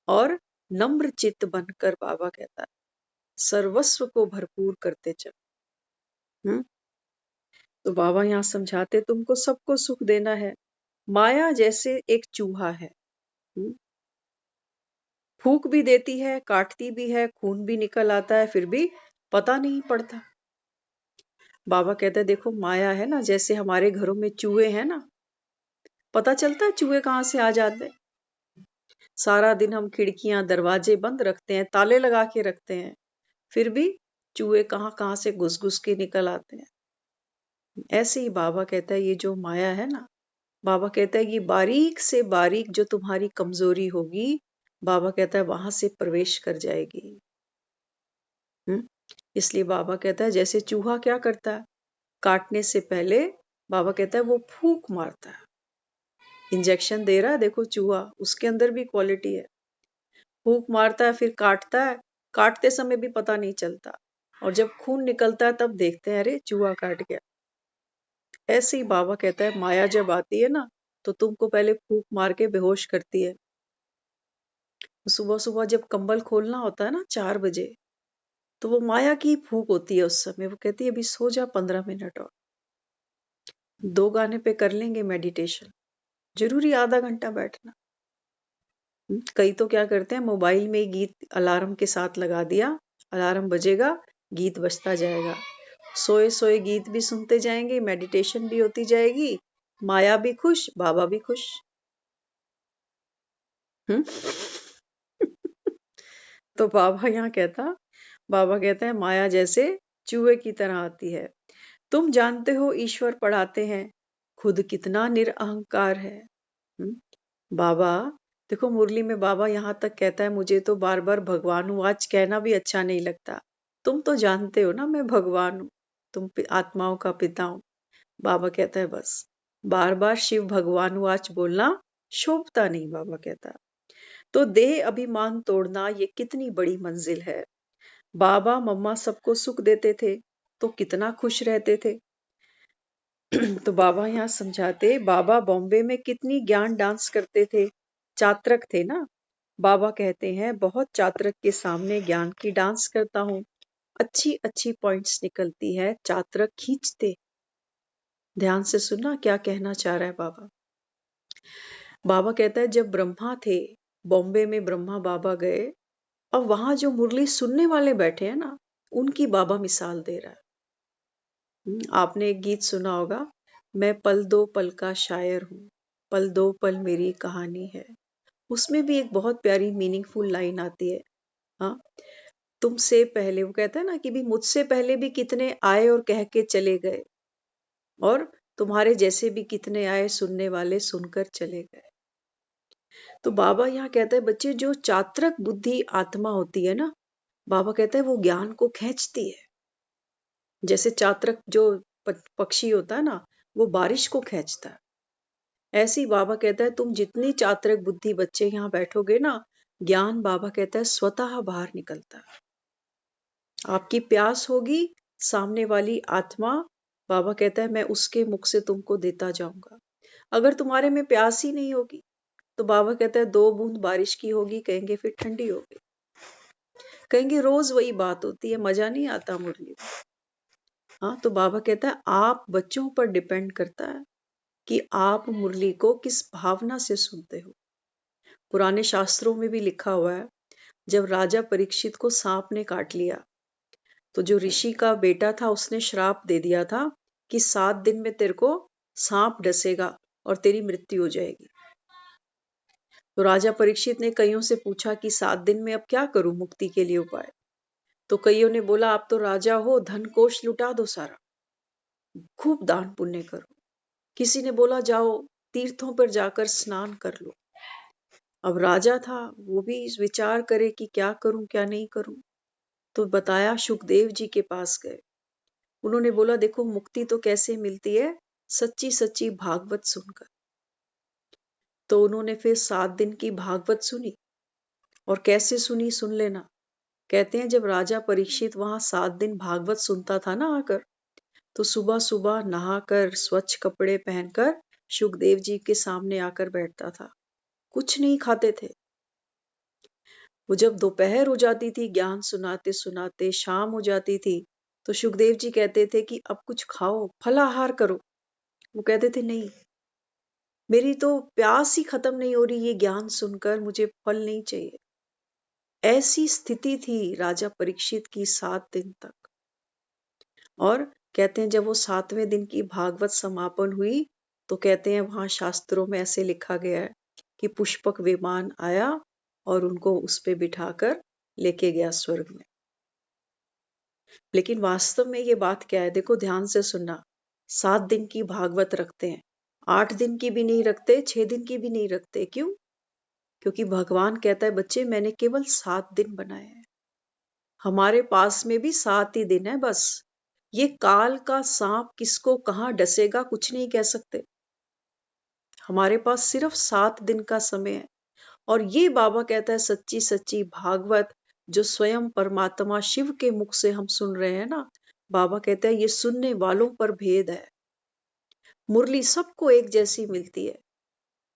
और नम्र चित्त बनकर, बाबा कहता है सर्वस्व को भरपूर करते चलो। तो बाबा यहाँ समझाते तुमको सबको सुख देना है। माया जैसे एक चूहा है, फूक भी देती है, काटती भी है, खून भी निकल आता है, फिर भी पता नहीं पड़ता। बाबा कहते हैं देखो माया है ना, जैसे हमारे घरों में चूहे हैं ना, पता चलता है चूहे कहाँ से आ जाते हैं। सारा दिन हम खिड़कियां दरवाजे बंद रखते हैं, ताले लगा के रखते हैं, फिर भी चूहे कहाँ कहाँ से घुस घुस के निकल आते हैं। ऐसे ही बाबा कहता है ये जो माया है ना, बाबा कहता है ये बारीक से बारीक जो तुम्हारी कमजोरी होगी, बाबा कहता है वहां से प्रवेश कर जाएगी। इसलिए बाबा कहता है जैसे चूहा क्या करता है, काटने से पहले बाबा कहता है वो फूंक मारता है। इंजेक्शन दे रहा है, देखो चूहा, उसके अंदर भी क्वालिटी है। फूंक मारता है, फिर काटता है, काटते समय भी पता नहीं चलता, और जब खून निकलता है तब देखते हैं अरे चूहा काट गया। ऐसे ही बाबा कहता है माया जब आती है ना, तो तुमको पहले फूंक मार के बेहोश करती है। सुबह सुबह जब कंबल खोलना होता है ना 4 बजे, तो वो माया की फूंक होती है उस समय। वो कहती है अभी सो जा 15 मिनट और 2 गाने पे कर लेंगे मेडिटेशन, जरूरी आधा घंटा बैठना। कई तो क्या करते हैं, मोबाइल में गीत अलार्म के साथ लगा दिया, अलार्म बजेगा, गीत बजता जाएगा, सोए सोए गीत भी सुनते जाएंगे, मेडिटेशन भी होती जाएगी, माया भी खुश, बाबा भी खुश। हम्म तो बाबा कहता है माया जैसे चूहे की तरह आती है। तुम जानते हो ईश्वर पढ़ाते हैं, खुद कितना निरअहंकार है। हम्म, बाबा, देखो मुरली में बाबा यहाँ तक कहता है मुझे तो बार बार भगवान हूँ आज कहना भी अच्छा नहीं लगता। तुम तो जानते हो ना मैं भगवान हूँ, तुम आत्माओं का पिता हूँ। बाबा कहता है बस बार बार शिव भगवान हूँ आज बोलना शोभता नहीं। बाबा कहता है तो देह अभिमान तोड़ना ये कितनी बड़ी मंजिल है। बाबा मम्मा सबको सुख देते थे तो कितना खुश रहते थे। तो बाबा यहाँ समझाते, बाबा बॉम्बे में कितनी ज्ञान डांस करते थे, चात्रक थे ना। बाबा कहते हैं बहुत चात्रक के सामने ज्ञान की डांस करता हूँ, अच्छी अच्छी पॉइंट्स निकलती है, चात्रक खींचते। ध्यान से सुनना क्या कहना चाह रहा है बाबा। बाबा कहता है जब ब्रह्मा थे, बॉम्बे में ब्रह्मा बाबा गए, अब वहां जो मुरली सुनने वाले बैठे हैं ना, उनकी बाबा मिसाल दे रहा है। आपने एक गीत सुना होगा, मैं पल दो पल का शायर हूँ, पल दो पल मेरी कहानी है। उसमें भी एक बहुत प्यारी मीनिंगफुल लाइन आती है। हाँ, तुमसे पहले, वो कहता है ना कि भी मुझसे पहले भी कितने आए और कह के चले गए, और तुम्हारे जैसे भी कितने आए सुनने वाले सुनकर चले गए। तो बाबा यहाँ कहता है बच्चे जो चात्रक बुद्धि आत्मा होती है ना, बाबा कहता है वो ज्ञान को खींचती है। जैसे चात्रक जो पक्षी होता है ना, वो बारिश को खींचता है, ऐसे ही बाबा कहता है तुम जितनी चात्रक बुद्धि बच्चे यहाँ बैठोगे ना, ज्ञान बाबा कहता है स्वतः बाहर निकलता है। आपकी प्यास होगी, सामने वाली आत्मा, बाबा कहता है मैं उसके मुख से तुमको देता जाऊंगा। अगर तुम्हारे में प्यास ही नहीं होगी, तो बाबा कहता है 2 बूंद बारिश की होगी, कहेंगे फिर ठंडी होगी, कहेंगे रोज वही बात होती है, मजा नहीं आता मुरली में। हाँ, तो बाबा कहता है आप बच्चों पर डिपेंड करता है कि आप मुरली को किस भावना से सुनते हो। पुराने शास्त्रों में भी लिखा हुआ है, जब राजा परीक्षित को सांप ने काट लिया, तो जो ऋषि का बेटा था उसने श्राप दे दिया था कि 7 दिन में तेरे को सांप डसेगा और तेरी मृत्यु हो जाएगी। तो राजा परीक्षित ने कईयों से पूछा कि 7 दिन में अब क्या करूं मुक्ति के लिए उपाय। तो कईयों ने बोला आप तो राजा हो, धन कोष लुटा दो सारा, खूब दान पुण्य करो। किसी ने बोला जाओ तीर्थों पर जाकर स्नान कर लो। अब राजा था, वो भी विचार करे कि क्या करूं क्या नहीं करूं। तो बताया, सुखदेव जी के पास गए। उन्होंने बोला देखो मुक्ति तो कैसे मिलती है, सच्ची सच्ची भागवत सुनकर। तो उन्होंने फिर 7 दिन की भागवत सुनी, और कैसे सुनी सुन लेना। कहते हैं जब राजा परीक्षित वहां 7 दिन भागवत सुनता था ना आकर, तो सुबह सुबह नहाकर स्वच्छ कपड़े पहनकर सुखदेव जी के सामने आकर बैठता था, कुछ नहीं खाते थे। वो जब दोपहर हो जाती थी, ज्ञान सुनाते सुनाते शाम हो जाती थी, तो सुखदेव जी कहते थे कि अब कुछ खाओ, फलाहार करो। वो कहते थे नहीं, मेरी तो प्यास ही खत्म नहीं हो रही, ये ज्ञान सुनकर मुझे फल नहीं चाहिए। ऐसी स्थिति थी राजा परीक्षित की 7 दिन तक। और कहते हैं जब वो 7वें दिन की भागवत समापन हुई, तो कहते हैं वहां शास्त्रों में ऐसे लिखा गया है कि पुष्पक विमान आया और उनको उस पे बिठाकर लेके गया स्वर्ग में। लेकिन वास्तव में ये बात क्या है, देखो ध्यान से सुनना। 7 दिन की भागवत रखते हैं, 8 दिन की भी नहीं रखते, 6 दिन की भी नहीं रखते। क्यों? क्योंकि भगवान कहता है बच्चे मैंने केवल 7 दिन बनाए हैं। हमारे पास में भी 7 ही दिन है बस। ये काल का सांप किसको कहाँ डसेगा कुछ नहीं कह सकते। हमारे पास सिर्फ 7 दिन का समय है। और ये बाबा कहता है सच्ची सच्ची भागवत जो स्वयं परमात्मा शिव के मुख से हम सुन रहे हैं ना, बाबा कहता है ये सुनने वालों पर भेद है। मुरली सबको एक जैसी मिलती है,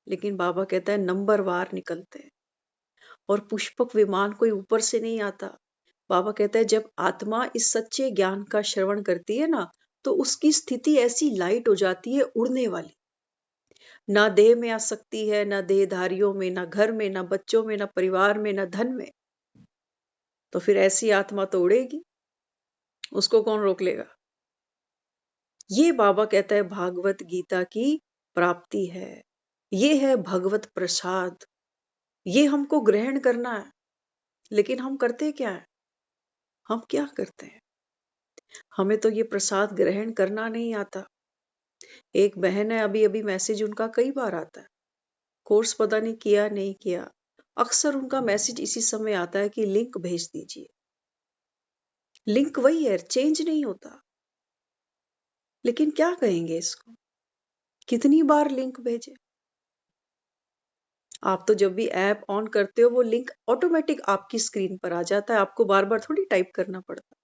लेकिन बाबा कहता है नंबरवार निकलते हैं। और पुष्पक विमान कोई ऊपर से नहीं आता। बाबा कहता है जब आत्मा इस सच्चे ज्ञान का श्रवण करती है ना, तो उसकी स्थिति ऐसी लाइट हो जाती है, उड़ने वाली। ना देह में आ सकती है, ना देहधारियों में, ना घर में, ना बच्चों में, ना परिवार में, ना धन में। तो फिर ऐसी आत्मा तो उड़ेगी, उसको कौन रोक लेगा। ये बाबा कहता है भागवत गीता की प्राप्ति है। ये है भगवत प्रसाद। ये हमको ग्रहण करना है। लेकिन हम करते क्या है? हम क्या करते हैं? हमें तो ये प्रसाद ग्रहण करना नहीं आता। एक बहन है, अभी अभी मैसेज उनका कई बार आता है, कोर्स पता नहीं किया नहीं किया। अक्सर उनका मैसेज इसी समय आता है कि लिंक भेज दीजिए। लिंक वही है, चेंज नहीं होता। लेकिन क्या कहेंगे इसको? कितनी बार लिंक भेजे? आप तो जब भी ऐप ऑन करते हो वो लिंक ऑटोमेटिक आपकी स्क्रीन पर आ जाता है, आपको बार बार थोड़ी टाइप करना पड़ता।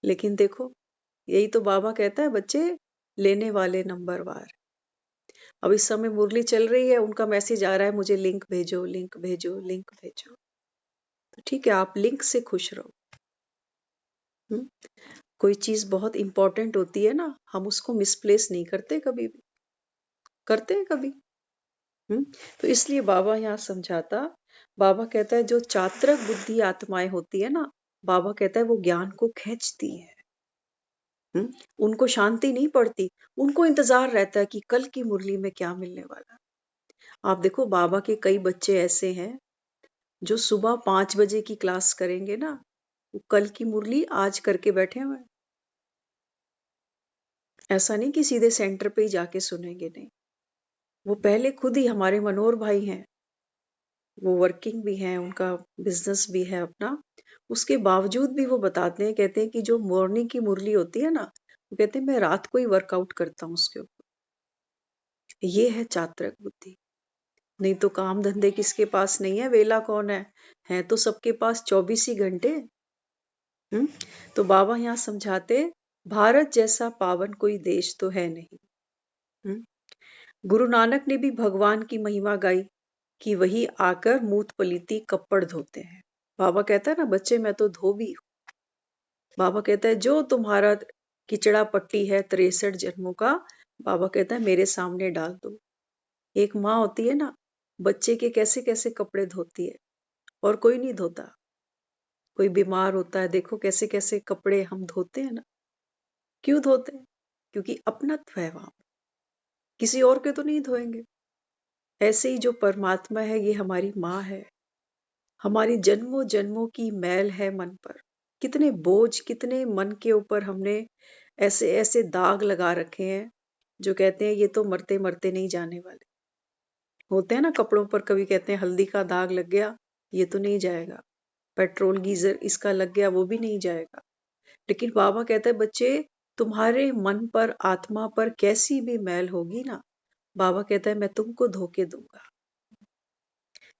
लेकिन देखो, यही तो बाबा कहता है बच्चे लेने वाले नंबरवार। अब इस समय मुरली चल रही है, उनका मैसेज आ रहा है मुझे लिंक भेजो, लिंक भेजो, लिंक भेजो। तो ठीक है, आप लिंक से खुश रहो। हुँ? कोई चीज बहुत इंपॉर्टेंट होती है ना, हम उसको मिसप्लेस नहीं करते कभी भी। करते हैं कभी? तो इसलिए बाबा यहाँ समझाता, बाबा कहता है जो चात्रक बुद्धि आत्माएं होती है ना, बाबा कहता है वो ज्ञान को खींचती है। उनको शांति नहीं पड़ती, उनको इंतजार रहता है कि कल की मुरली में क्या मिलने वाला। आप देखो बाबा के कई बच्चे ऐसे हैं जो सुबह 5 बजे की क्लास करेंगे ना, वो कल की मुरली आज करके बैठे हुए हैं। ऐसा नहीं कि सीधे सेंटर पे ही जाके सुनेंगे, नहीं। वो पहले खुद ही, हमारे मनोहर भाई हैं, वो वर्किंग भी हैं, उनका बिजनेस भी है अपना। उसके बावजूद भी वो बताते हैं, कहते हैं कि जो मॉर्निंग की मुरली होती है ना, वो कहते हैं मैं रात को ही वर्कआउट करता हूँ उसके ऊपर। ये है चात्रक बुद्धि। नहीं तो काम धंधे किसके पास नहीं है, वेला कौन है तो सबके पास 24 ही घंटे। हम्म तो बाबा यहाँ समझाते, भारत जैसा पावन कोई देश तो है नहीं। हम्म गुरु नानक ने भी भगवान की महिमा गाई कि वही आकर मूत पलीती कपड़ धोते हैं। बाबा कहता है ना बच्चे मैं तो धोबी हूँ। बाबा कहता है जो तुम्हारा किचड़ा पट्टी है 63 जन्मों का, बाबा कहता है मेरे सामने डाल दो। एक माँ होती है ना, बच्चे के कैसे कैसे कपड़े धोती है, और कोई नहीं धोता। कोई बीमार होता है, देखो कैसे कैसे कपड़े हम धोते हैं ना। क्यों धोते हैं? क्योंकि अपनत्व है वहां, किसी और के तो नहीं धोएंगे। ऐसे ही जो परमात्मा है ये हमारी माँ है। हमारी जन्मों जन्मों की मैल है मन पर। कितने बोझ, कितने मन के ऊपर हमने ऐसे ऐसे दाग लगा रखे हैं, जो कहते हैं ये तो मरते मरते नहीं जाने वाले। होते हैं ना कपड़ों पर, कभी कहते हैं हल्दी का दाग लग गया, ये तो नहीं जाएगा। पेट्रोल गीजर इसका लग गया, वो भी नहीं जाएगा। लेकिन बाबा कहता है बच्चे तुम्हारे मन पर, आत्मा पर कैसी भी मैल होगी ना, बाबा कहता है मैं तुमको धोके दूंगा।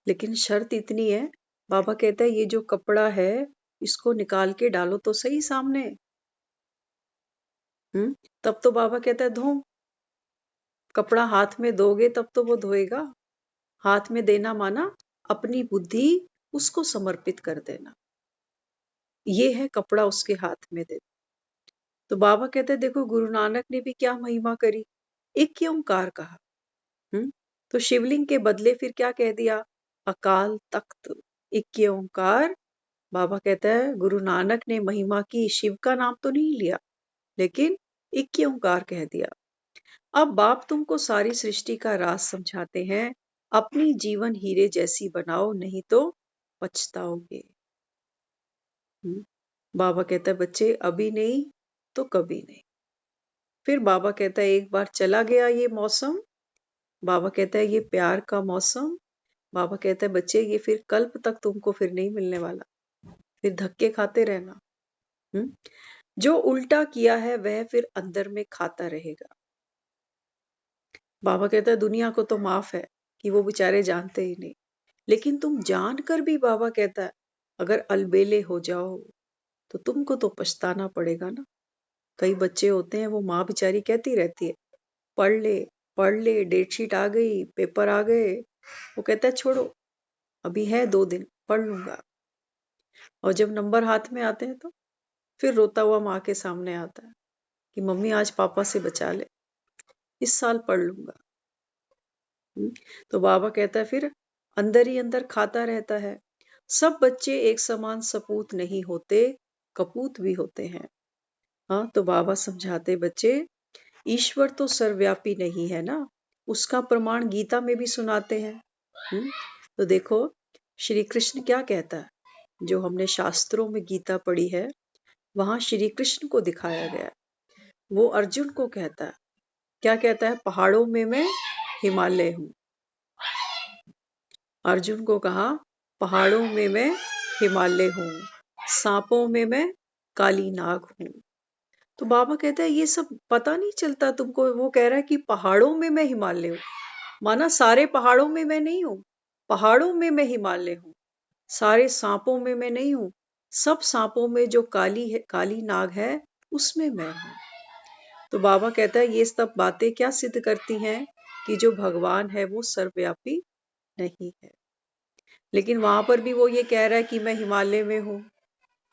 लेकिन शर्त इतनी है, बाबा कहता है ये जो कपड़ा है इसको निकाल के डालो तो सही सामने। तब तो बाबा कहता है धो। कपड़ा हाथ में दोगे तब तो वो धोएगा। हाथ में देना माना अपनी बुद्धि उसको समर्पित कर देना। ये है कपड़ा उसके हाथ में दे। तो बाबा कहते हैं देखो गुरु नानक ने भी क्या महिमा करी, एक ही ओंकार कहा। हम्म तो शिवलिंग के बदले फिर क्या कह दिया, अकाल तख्त, एक ही ओंकार। बाबा कहता है गुरु नानक ने महिमा की, शिव का नाम तो नहीं लिया, लेकिन एक ही ओंकार कह दिया। अब बाप तुमको सारी सृष्टि का राज समझाते हैं, अपनी जीवन हीरे जैसी बनाओ नहीं तो पछताओगे। बाबा कहता है बच्चे अभी नहीं तो कभी नहीं। फिर बाबा कहता है एक बार चला गया ये मौसम, बाबा कहता है ये प्यार का मौसम, बाबा कहता है बच्चे ये फिर कल्प तक तुमको फिर नहीं मिलने वाला, फिर धक्के खाते रहना। हम्म? जो उल्टा किया है वह फिर अंदर में खाता रहेगा। बाबा कहता है दुनिया को तो माफ है कि वो बेचारे जानते ही नहीं, लेकिन तुम जानकर भी बाबा कहता है अगर अलबेले हो जाओ तो तुमको तो पछताना पड़ेगा ना। कई बच्चे होते हैं वो माँ बेचारी कहती रहती है पढ़ ले पढ़ ले, डेटशीट आ गई, पेपर आ गए, वो कहता है छोड़ो अभी है 2 दिन पढ़ लूंगा। और जब नंबर हाथ में आते हैं तो फिर रोता हुआ माँ के सामने आता है कि मम्मी आज पापा से बचा ले, इस साल पढ़ लूंगा। हम्म, तो बाबा कहता है फिर अंदर ही अंदर खाता रहता है। सब बच्चे एक समान सपूत नहीं होते, कपूत भी होते हैं। हाँ, तो बाबा समझाते बच्चे ईश्वर तो सर्वव्यापी नहीं है ना, उसका प्रमाण गीता में भी सुनाते हैं। तो देखो श्री कृष्ण क्या कहता है, जो हमने शास्त्रों में गीता पढ़ी है वहां श्री कृष्ण को दिखाया गया है। वो अर्जुन को कहता है, क्या कहता है, पहाड़ों में मैं हिमालय हूँ। अर्जुन को कहा पहाड़ों में मैं हिमालय हूँ, सांपों में मैं काली नाग हूँ। तो बाबा कहता है ये सब पता नहीं चलता तुमको। वो कह रहा है कि पहाड़ों में मैं हिमालय हूँ, माना सारे पहाड़ों में मैं नहीं हूँ, पहाड़ों में मैं हिमालय हूँ। सारे सांपों में मैं नहीं हूँ, सब सांपों में जो काली है, काली नाग है, उसमें मैं हूँ। तो बाबा कहता है ये सब बातें क्या सिद्ध करती हैं कि जो भगवान है वो सर्वव्यापी नहीं है। लेकिन वहां पर भी वो ये कह रहा है कि मैं हिमालय में हूँ।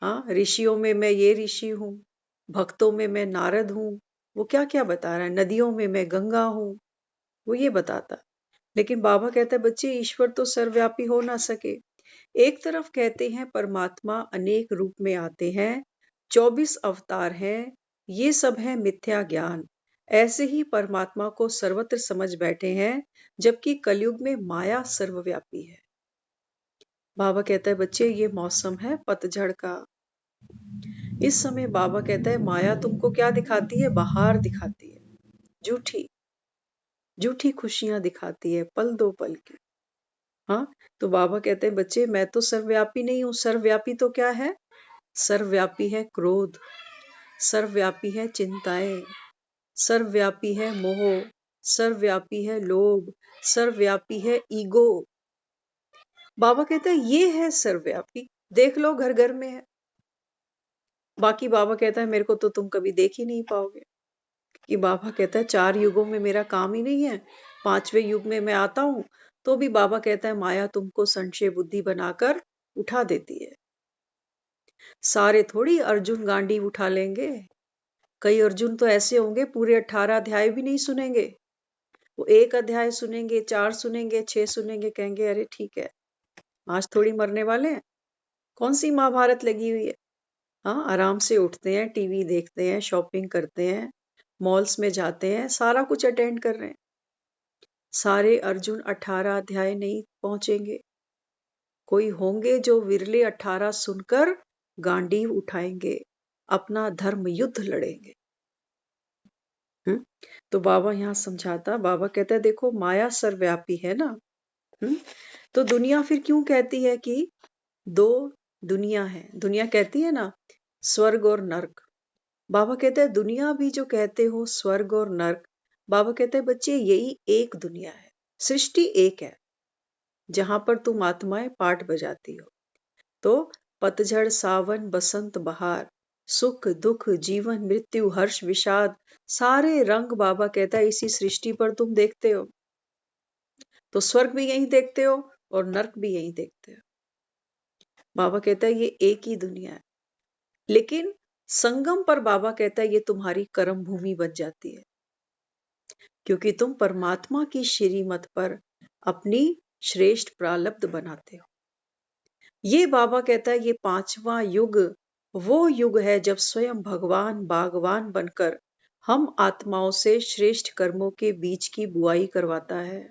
हाँ, ऋषियों में मैं ये ऋषि हूँ, भक्तों में मैं नारद हूँ। वो क्या क्या बता रहा है, नदियों में मैं गंगा हूँ, वो ये बताता। लेकिन बाबा कहता है बच्चे ईश्वर तो सर्वव्यापी हो ना सके। एक तरफ कहते हैं परमात्मा अनेक रूप में आते हैं, 24 अवतार हैं, ये सब है मिथ्या ज्ञान। ऐसे ही परमात्मा को सर्वत्र समझ बैठे हैं, जबकि कलयुग में माया सर्वव्यापी है। बाबा कहता है बच्चे ये मौसम है पतझड़ का। इस समय बाबा कहता है माया तुमको क्या दिखाती है, बाहर दिखाती है, झूठी झूठी खुशियां दिखाती है पल दो पल की। हाँ, तो बाबा कहते हैं बच्चे मैं तो सर्वव्यापी नहीं हूँ। सर्वव्यापी तो क्या है, सर्वव्यापी है क्रोध, सर्वव्यापी है चिंताएं, सर्वव्यापी है मोह, सर्वव्यापी है लोभ, सर्वव्यापी है ईगो। बाबा कहते हैं ये है सर्वव्यापी, देख लो घर घर में है। बाकी बाबा कहता है मेरे को तो तुम कभी देख ही नहीं पाओगे, कि बाबा कहता है 4 युगों में मेरा काम ही नहीं है, 5वें युग में मैं आता हूं तो भी बाबा कहता है माया तुमको संशय बुद्धि बनाकर उठा देती है। सारे थोड़ी अर्जुन गांडी उठा लेंगे, कई अर्जुन तो ऐसे होंगे पूरे 18 अध्याय भी नहीं सुनेंगे। वो एक अध्याय सुनेंगे, 4 सुनेंगे, 6 सुनेंगे, कहेंगे अरे ठीक है आज थोड़ी मरने वाले हैं, कौन सी महाभारत लगी हुई है। हाँ, आराम से उठते हैं, टीवी देखते हैं, शॉपिंग करते हैं, मॉल्स में जाते हैं, सारा कुछ अटेंड कर रहे हैं। सारे अर्जुन 18 अध्याय नहीं पहुंचेंगे, कोई होंगे जो विरले 18 सुनकर गांडीव उठाएंगे, अपना धर्म युद्ध लड़ेंगे। हम्म, तो बाबा यहाँ समझाता, बाबा कहता है देखो माया सर्वव्यापी है ना। हम्म, तो दुनिया फिर क्यों कहती है कि 2 दुनिया है, दुनिया कहती है ना स्वर्ग और नर्क। बाबा कहते हैं दुनिया भी जो कहते हो स्वर्ग और नर्क, बाबा कहते हैं बच्चे यही एक दुनिया है, सृष्टि एक है, जहां पर तुम आत्माएं पाठ बजाती हो। तो पतझड़ सावन बसंत बहार, सुख दुख जीवन मृत्यु हर्ष विषाद, सारे रंग बाबा कहता है इसी सृष्टि पर तुम देखते हो। तो स्वर्ग भी यही देखते हो और नर्क भी यही देखते हो। बाबा कहता है ये एक ही दुनिया है, लेकिन संगम पर बाबा कहता है ये तुम्हारी कर्म भूमि बन जाती है, क्योंकि तुम परमात्मा की श्रीमत पर अपनी श्रेष्ठ प्रारब्ध बनाते हो। ये बाबा कहता है ये 5वां युग वो युग है जब स्वयं भगवान बागवान बनकर हम आत्माओं से श्रेष्ठ कर्मों के बीज की बुआई करवाता है।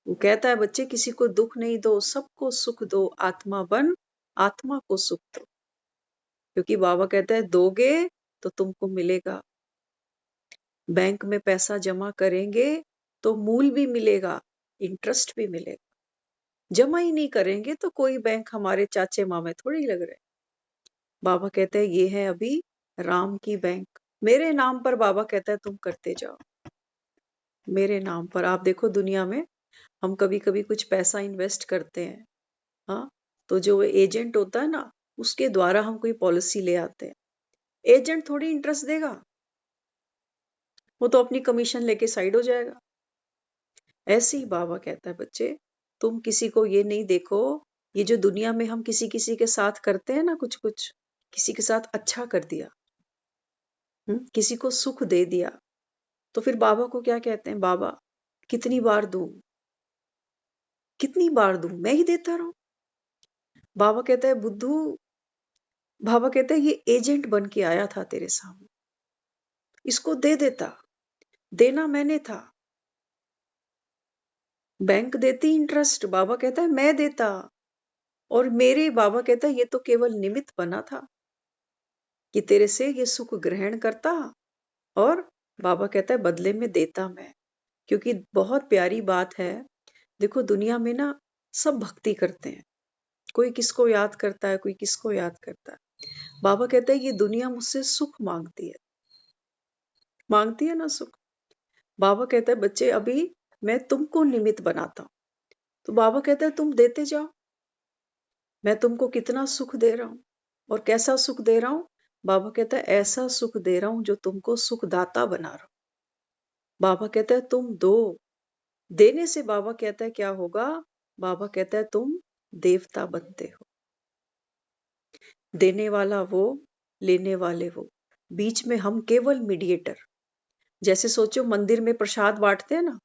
वो कहता है बच्चे किसी को दुख नहीं दो, सबको सुख दो, आत्मा बन आत्मा को सुख दो। क्योंकि बाबा कहता है दोगे तो तुमको मिलेगा, बैंक में पैसा जमा करेंगे तो मूल भी मिलेगा, इंटरेस्ट भी मिलेगा। जमा ही नहीं करेंगे तो कोई बैंक हमारे चाचे मामे थोड़ी लग रहे। बाबा कहते हैं ये है अभी राम की बैंक, मेरे नाम पर बाबा कहता है तुम करते जाओ, मेरे नाम पर। आप देखो दुनिया में हम कभी कभी कुछ पैसा इन्वेस्ट करते हैं, हाँ, तो जो एजेंट होता है ना, उसके द्वारा हम कोई पॉलिसी ले आते हैं, एजेंट थोड़ी इंटरेस्ट देगा, वो तो अपनी कमीशन लेके साइड हो जाएगा। ऐसे ही बाबा कहता है बच्चे, तुम किसी को ये नहीं देखो, ये जो दुनिया में हम किसी किसी के साथ करते हैं ना, कुछ कुछ किसी के साथ अच्छा कर दिया, किसी को सुख दे दिया, तो फिर बाबा को क्या कहते हैं, बाबा कितनी बार दूं, कितनी बार दूं, मैं ही देता रहूं। बाबा कहता है बुद्धू, बाबा कहता है ये एजेंट बन के आया था तेरे सामने, इसको दे देता, देना मैंने था। बैंक देती इंटरेस्ट, बाबा कहता है मैं देता, और मेरे बाबा कहता है ये तो केवल निमित्त बना था कि तेरे से ये सुख ग्रहण करता, और बाबा कहता है बदले में देता मैं। क्योंकि बहुत प्यारी बात है, देखो दुनिया में ना सब भक्ति करते हैं, कोई किसको याद करता है, कोई किसको याद करता है। बाबा कहता है ये दुनिया मुझसे सुख मांगती है ना सुख। बाबा कहता है बच्चे अभी मैं तुमको निमित्त बनाता हूं, तो बाबा कहता है तुम देते जाओ, मैं तुमको कितना सुख दे रहा हूं, और कैसा सुख दे रहा हूं। बाबा कहता है ऐसा सुख दे रहा हूं जो तुमको सुखदाता बना रहा हूं। बाबा कहता है तुम दो, देने से बाबा कहता है क्या होगा, बाबा कहता है तुम देवता बनते हो। देने वाला वो, लेने वाले वो, बीच में हम केवल मीडिएटर। जैसे सोचो मंदिर में प्रसाद बांटते हैं ना,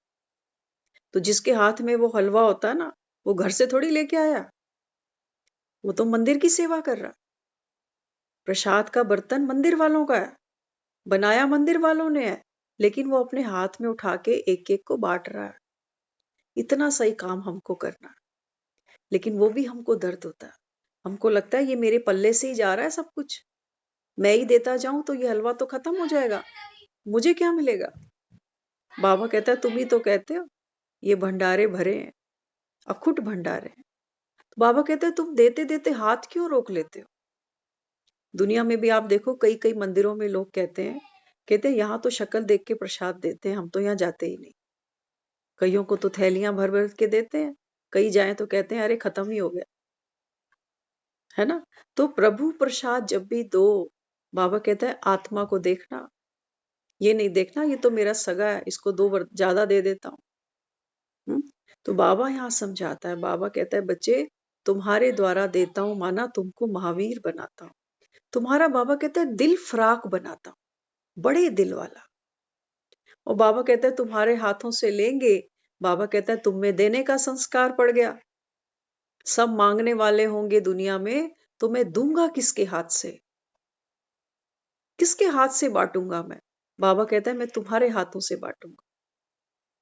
तो जिसके हाथ में वो हलवा होता है ना, वो घर से थोड़ी लेके आया, वो तो मंदिर की सेवा कर रहा। प्रसाद का बर्तन मंदिर वालों का है, बनाया मंदिर वालों ने है, लेकिन वो अपने हाथ में उठा के एक एक को बांट रहा है। इतना सही काम हमको करना है, लेकिन वो भी हमको दर्द होता है। हमको लगता है ये मेरे पल्ले से ही जा रहा है सब कुछ, मैं ही देता जाऊं तो ये हलवा तो खत्म हो जाएगा, मुझे क्या मिलेगा। बाबा कहता है तुम ही तो कहते हो ये भंडारे भरे हैं, अखुट भंडारे हैं। तो बाबा कहते हैं तुम देते देते हाथ क्यों रोक लेते हो। दुनिया में भी आप देखो कई कई मंदिरों में लोग कहते हैं यहाँ तो शक्ल देख के प्रसाद देते हैं, हम तो यहाँ जाते ही नहीं। कईयों को तो थैलियां भर भर के देते हैं, कई जाए तो कहते हैं अरे खत्म ही हो गया, है ना। तो प्रभु प्रसाद जब भी दो, बाबा कहता है आत्मा को देखना, ये नहीं देखना ये तो मेरा सगा है, इसको दो ज्यादा दे देता हूँ। तो बाबा यहाँ समझाता है, बाबा कहता है बच्चे तुम्हारे द्वारा देता हूं, माना तुमको महावीर बनाता हूं, तुम्हारा बाबा कहता है दिल फ्राक बनाता हूं, बड़े दिल वाला। और बाबा कहता है तुम्हारे हाथों से लेंगे, बाबा कहता है तुम में देने का संस्कार पड़ गया, सब मांगने वाले होंगे दुनिया में, तो मैं दूंगा किसके हाथ से, किसके हाथ से बांटूंगा मैं। बाबा कहता है मैं तुम्हारे हाथों से बांटूंगा।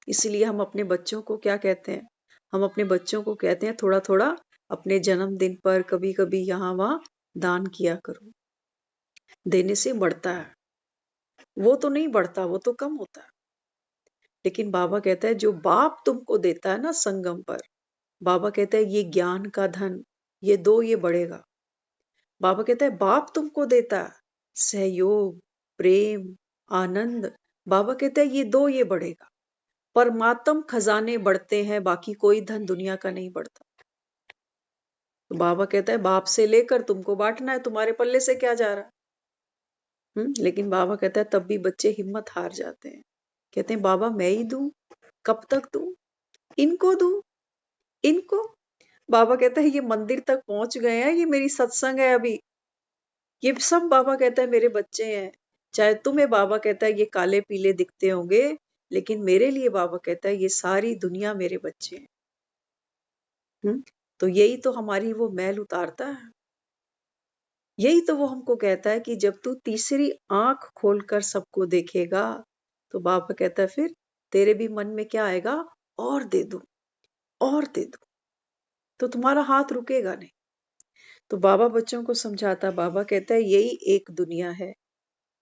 इसलिए हम अपने बच्चों को क्या कहते हैं, हम अपने बच्चों को कहते हैं थोड़ा थोड़ा अपने जन्मदिन पर कभी कभी यहाँ वहां दान किया करो, देने से बढ़ता है। वो तो नहीं बढ़ता, वो तो कम होता है। लेकिन बाबा कहता है जो बाप तुमको देता है ना संगम पर, बाबा कहता है ये ज्ञान का धन, ये दो, ये बढ़ेगा। बाबा कहता है बाप तुमको देता है सहयोग, प्रेम, आनंद, बाबा कहता है ये दो, ये बढ़ेगा। परमात्म खजाने बढ़ते हैं, बाकी कोई धन दुनिया का नहीं बढ़ता। तो बाबा कहता है बाप से लेकर तुमको बांटना है, तुम्हारे पल्ले से क्या जा रहा है। लेकिन बाबा कहता है तब भी बच्चे हिम्मत हार जाते हैं, कहते हैं बाबा मैं ही दूं, कब तक दूं, इनको दूं, इनको। बाबा कहता है ये मंदिर तक पहुंच गए हैं, ये मेरी सत्संग है अभी, ये सब बाबा कहता है मेरे बच्चे हैं। चाहे तुम्हें बाबा कहता है ये काले पीले दिखते होंगे, लेकिन मेरे लिए बाबा कहता है ये सारी दुनिया मेरे बच्चे हैं। तो यही तो हमारी वो मैल उतारता है, यही तो वो हमको कहता है कि जब तू तीसरी आंख खोलकर सबको देखेगा, तो बाबा कहता है फिर तेरे भी मन में क्या आएगा, और दे दूं, और दे दूं, तो तुम्हारा हाथ रुकेगा नहीं। तो बाबा बच्चों को समझाता, बाबा कहता है यही एक दुनिया है,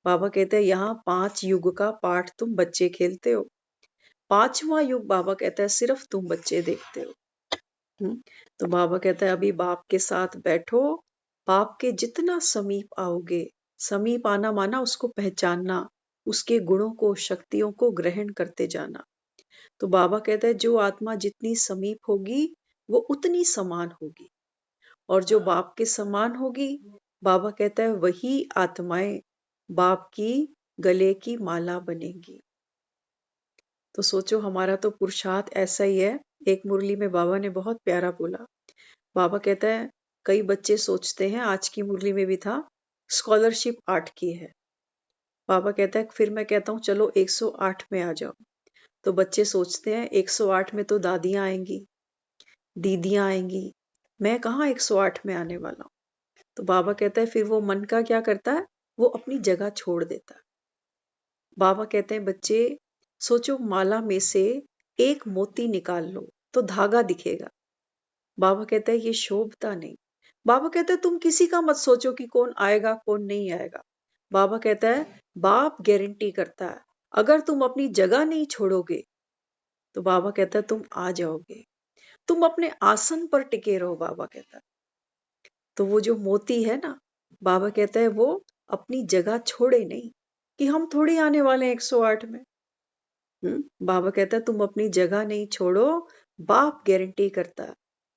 बाबा कहते हैं यहाँ 5 युग का पाठ तुम बच्चे खेलते हो, 5वां युग बाबा कहता है सिर्फ तुम बच्चे देखते हो। तो बाबा कहता है अभी बाप के साथ बैठो, बाप के जितना समीप आओगे, समीप आना माना उसको पहचानना, उसके गुणों को, शक्तियों को ग्रहण करते जाना। तो बाबा कहता है जो आत्मा जितनी समीप होगी वो उतनी समान होगी, और जो बाप के समान होगी, बाबा कहता है वही आत्माएं बाप की गले की माला बनेंगी। तो सोचो हमारा तो पुरुषार्थ ऐसा ही है। एक मुरली में बाबा ने बहुत प्यारा बोला। बाबा कहता है कई बच्चे सोचते हैं, आज की मुरली में भी था, स्कॉलरशिप 8 की है। बाबा कहता है फिर मैं कहता हूँ चलो 108 में आ जाओ। तो बच्चे सोचते हैं 108 में तो दादियां आएंगी, दीदियां आएंगी, मैं कहाँ 108 में आने वाला हूँ। तो बाबा कहता है फिर वो मन का क्या करता है, वो अपनी जगह छोड़ देता है। बाबा कहते हैं बच्चे सोचो माला में से एक मोती निकाल लो तो धागा दिखेगा। बाबा कहता है ये शोभता नहीं। बाबा कहता है तुम किसी का मत सोचो कि कौन आएगा कौन नहीं आएगा। बाबा कहता है बाप गारंटी करता है अगर तुम अपनी जगह नहीं छोड़ोगे तो बाबा कहता है तुम आ जाओगे, तुम अपने आसन पर टिके रहो। बाबा कहता है तो वो जो मोती है ना, बाबा कहता है वो अपनी जगह छोड़े नहीं कि हम थोड़ी आने वाले हैं 108 में। बाबा कहता है तुम अपनी जगह नहीं छोड़ो, बाप गारंटी करता है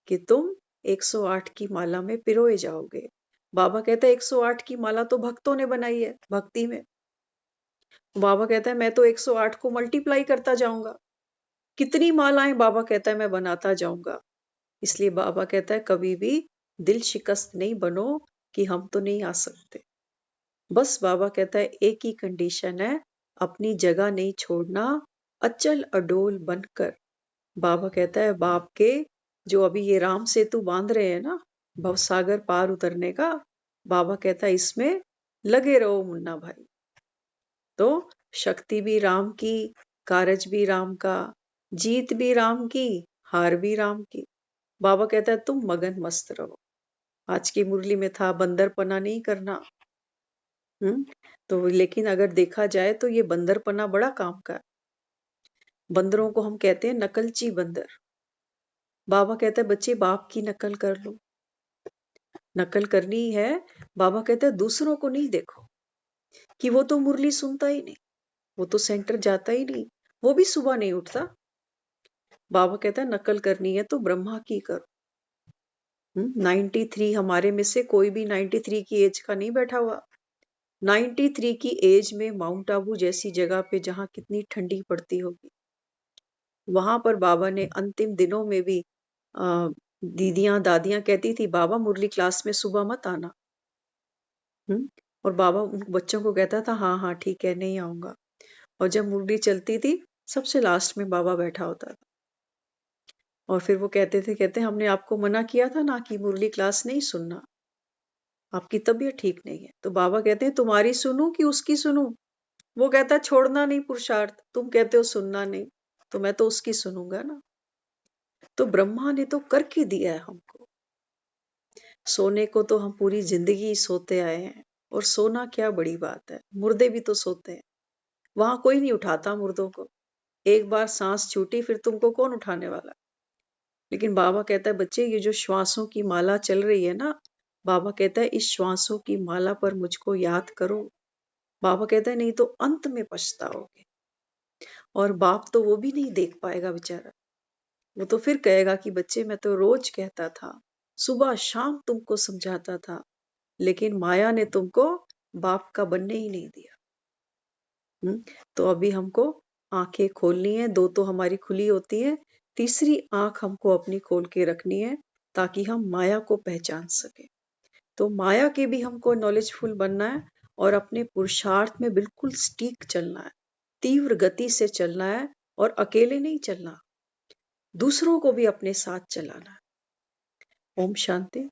कि तुम 108 की माला में पिरोए जाओगे। बाबा कहता है 108 की माला तो भक्तों ने बनाई है भक्ति में। बाबा कहता है मैं तो 108 को मल्टीप्लाई करता जाऊंगा, कितनी मालाएं बाबा कहता है मैं बनाता जाऊंगा। इसलिए बाबा कहता है कभी भी दिल शिकस्त नहीं बनो कि हम तो नहीं आ सकते। बस बाबा कहता है एक ही कंडीशन है, अपनी जगह नहीं छोड़ना, अचल अडोल बनकर। बाबा कहता है बाप के जो अभी ये राम सेतु बांध रहे हैं ना, भवसागर पार उतरने का, बाबा कहता है इसमें लगे रहो मुन्ना भाई। तो शक्ति भी राम की, कारज भी राम का, जीत भी राम की, हार भी राम की। बाबा कहता है तुम मगन मस्त रहो। आज की मुरली में था बंदरपना नहीं करना। तो लेकिन अगर देखा जाए तो ये बंदरपना बड़ा काम का है। बंदरों को हम कहते हैं नकलची बंदर। बाबा कहता है बच्चे बाप की नकल कर लो। नकल करनी है, बाबा कहता है दूसरों को नहीं देखो कि वो तो मुरली सुनता ही नहीं, वो तो सेंटर जाता ही नहीं, वो भी सुबह नहीं उठता। बाबा कहता है नकल करनी है तो ब्रह्मा की करो। 93 हमारे में से कोई भी 93 की एज का नहीं बैठा हुआ। 93 की एज में माउंट आबू जैसी जगह पे जहाँ कितनी ठंडी पड़ती होगी, वहां पर बाबा ने अंतिम दिनों में भी दीदियां दादियां कहती थी बाबा मुरली क्लास में सुबह मत आना। और बाबा उन बच्चों को कहता था हाँ हाँ ठीक है नहीं आऊंगा। और जब मुरली चलती थी सबसे लास्ट में बाबा बैठा होता था। और फिर वो कहते हमने आपको मना किया था ना कि मुरली क्लास नहीं सुनना, आपकी तबीयत ठीक नहीं है। तो बाबा कहते हैं तुम्हारी सुनूं कि उसकी सुनूं। वो कहता है छोड़ना नहीं पुरुषार्थ, तुम कहते हो सुनना नहीं, तो मैं तो उसकी सुनूंगा ना। तो ब्रह्मा ने तो करके दिया है हमको। सोने को तो हम पूरी जिंदगी सोते आए हैं, और सोना क्या बड़ी बात है, मुर्दे भी तो सोते हैं, वहां कोई नहीं उठाता मुर्दों को। एक बार सांस छूटी फिर तुमको कौन उठाने वाला। लेकिन बाबा कहता है बच्चे ये जो श्वासों की माला चल रही है ना, बाबा कहता है इस श्वासों की माला पर मुझको याद करो। बाबा कहता है नहीं तो अंत में पछताओगे। और बाप तो वो भी नहीं देख पाएगा बेचारा, वो तो फिर कहेगा कि बच्चे मैं तो रोज कहता था, सुबह शाम तुमको समझाता था, लेकिन माया ने तुमको बाप का बनने ही नहीं दिया। तो अभी हमको आंखें खोलनी है, दो तो हमारी खुली होती है, तीसरी आंख हमको अपनी खोल के रखनी है ताकि हम माया को पहचान सके। तो माया के भी हमको नॉलेजफुल बनना है, और अपने पुरुषार्थ में बिल्कुल स्टीक चलना है, तीव्र गति से चलना है, और अकेले नहीं चलना, दूसरों को भी अपने साथ चलाना है। ओम शांति।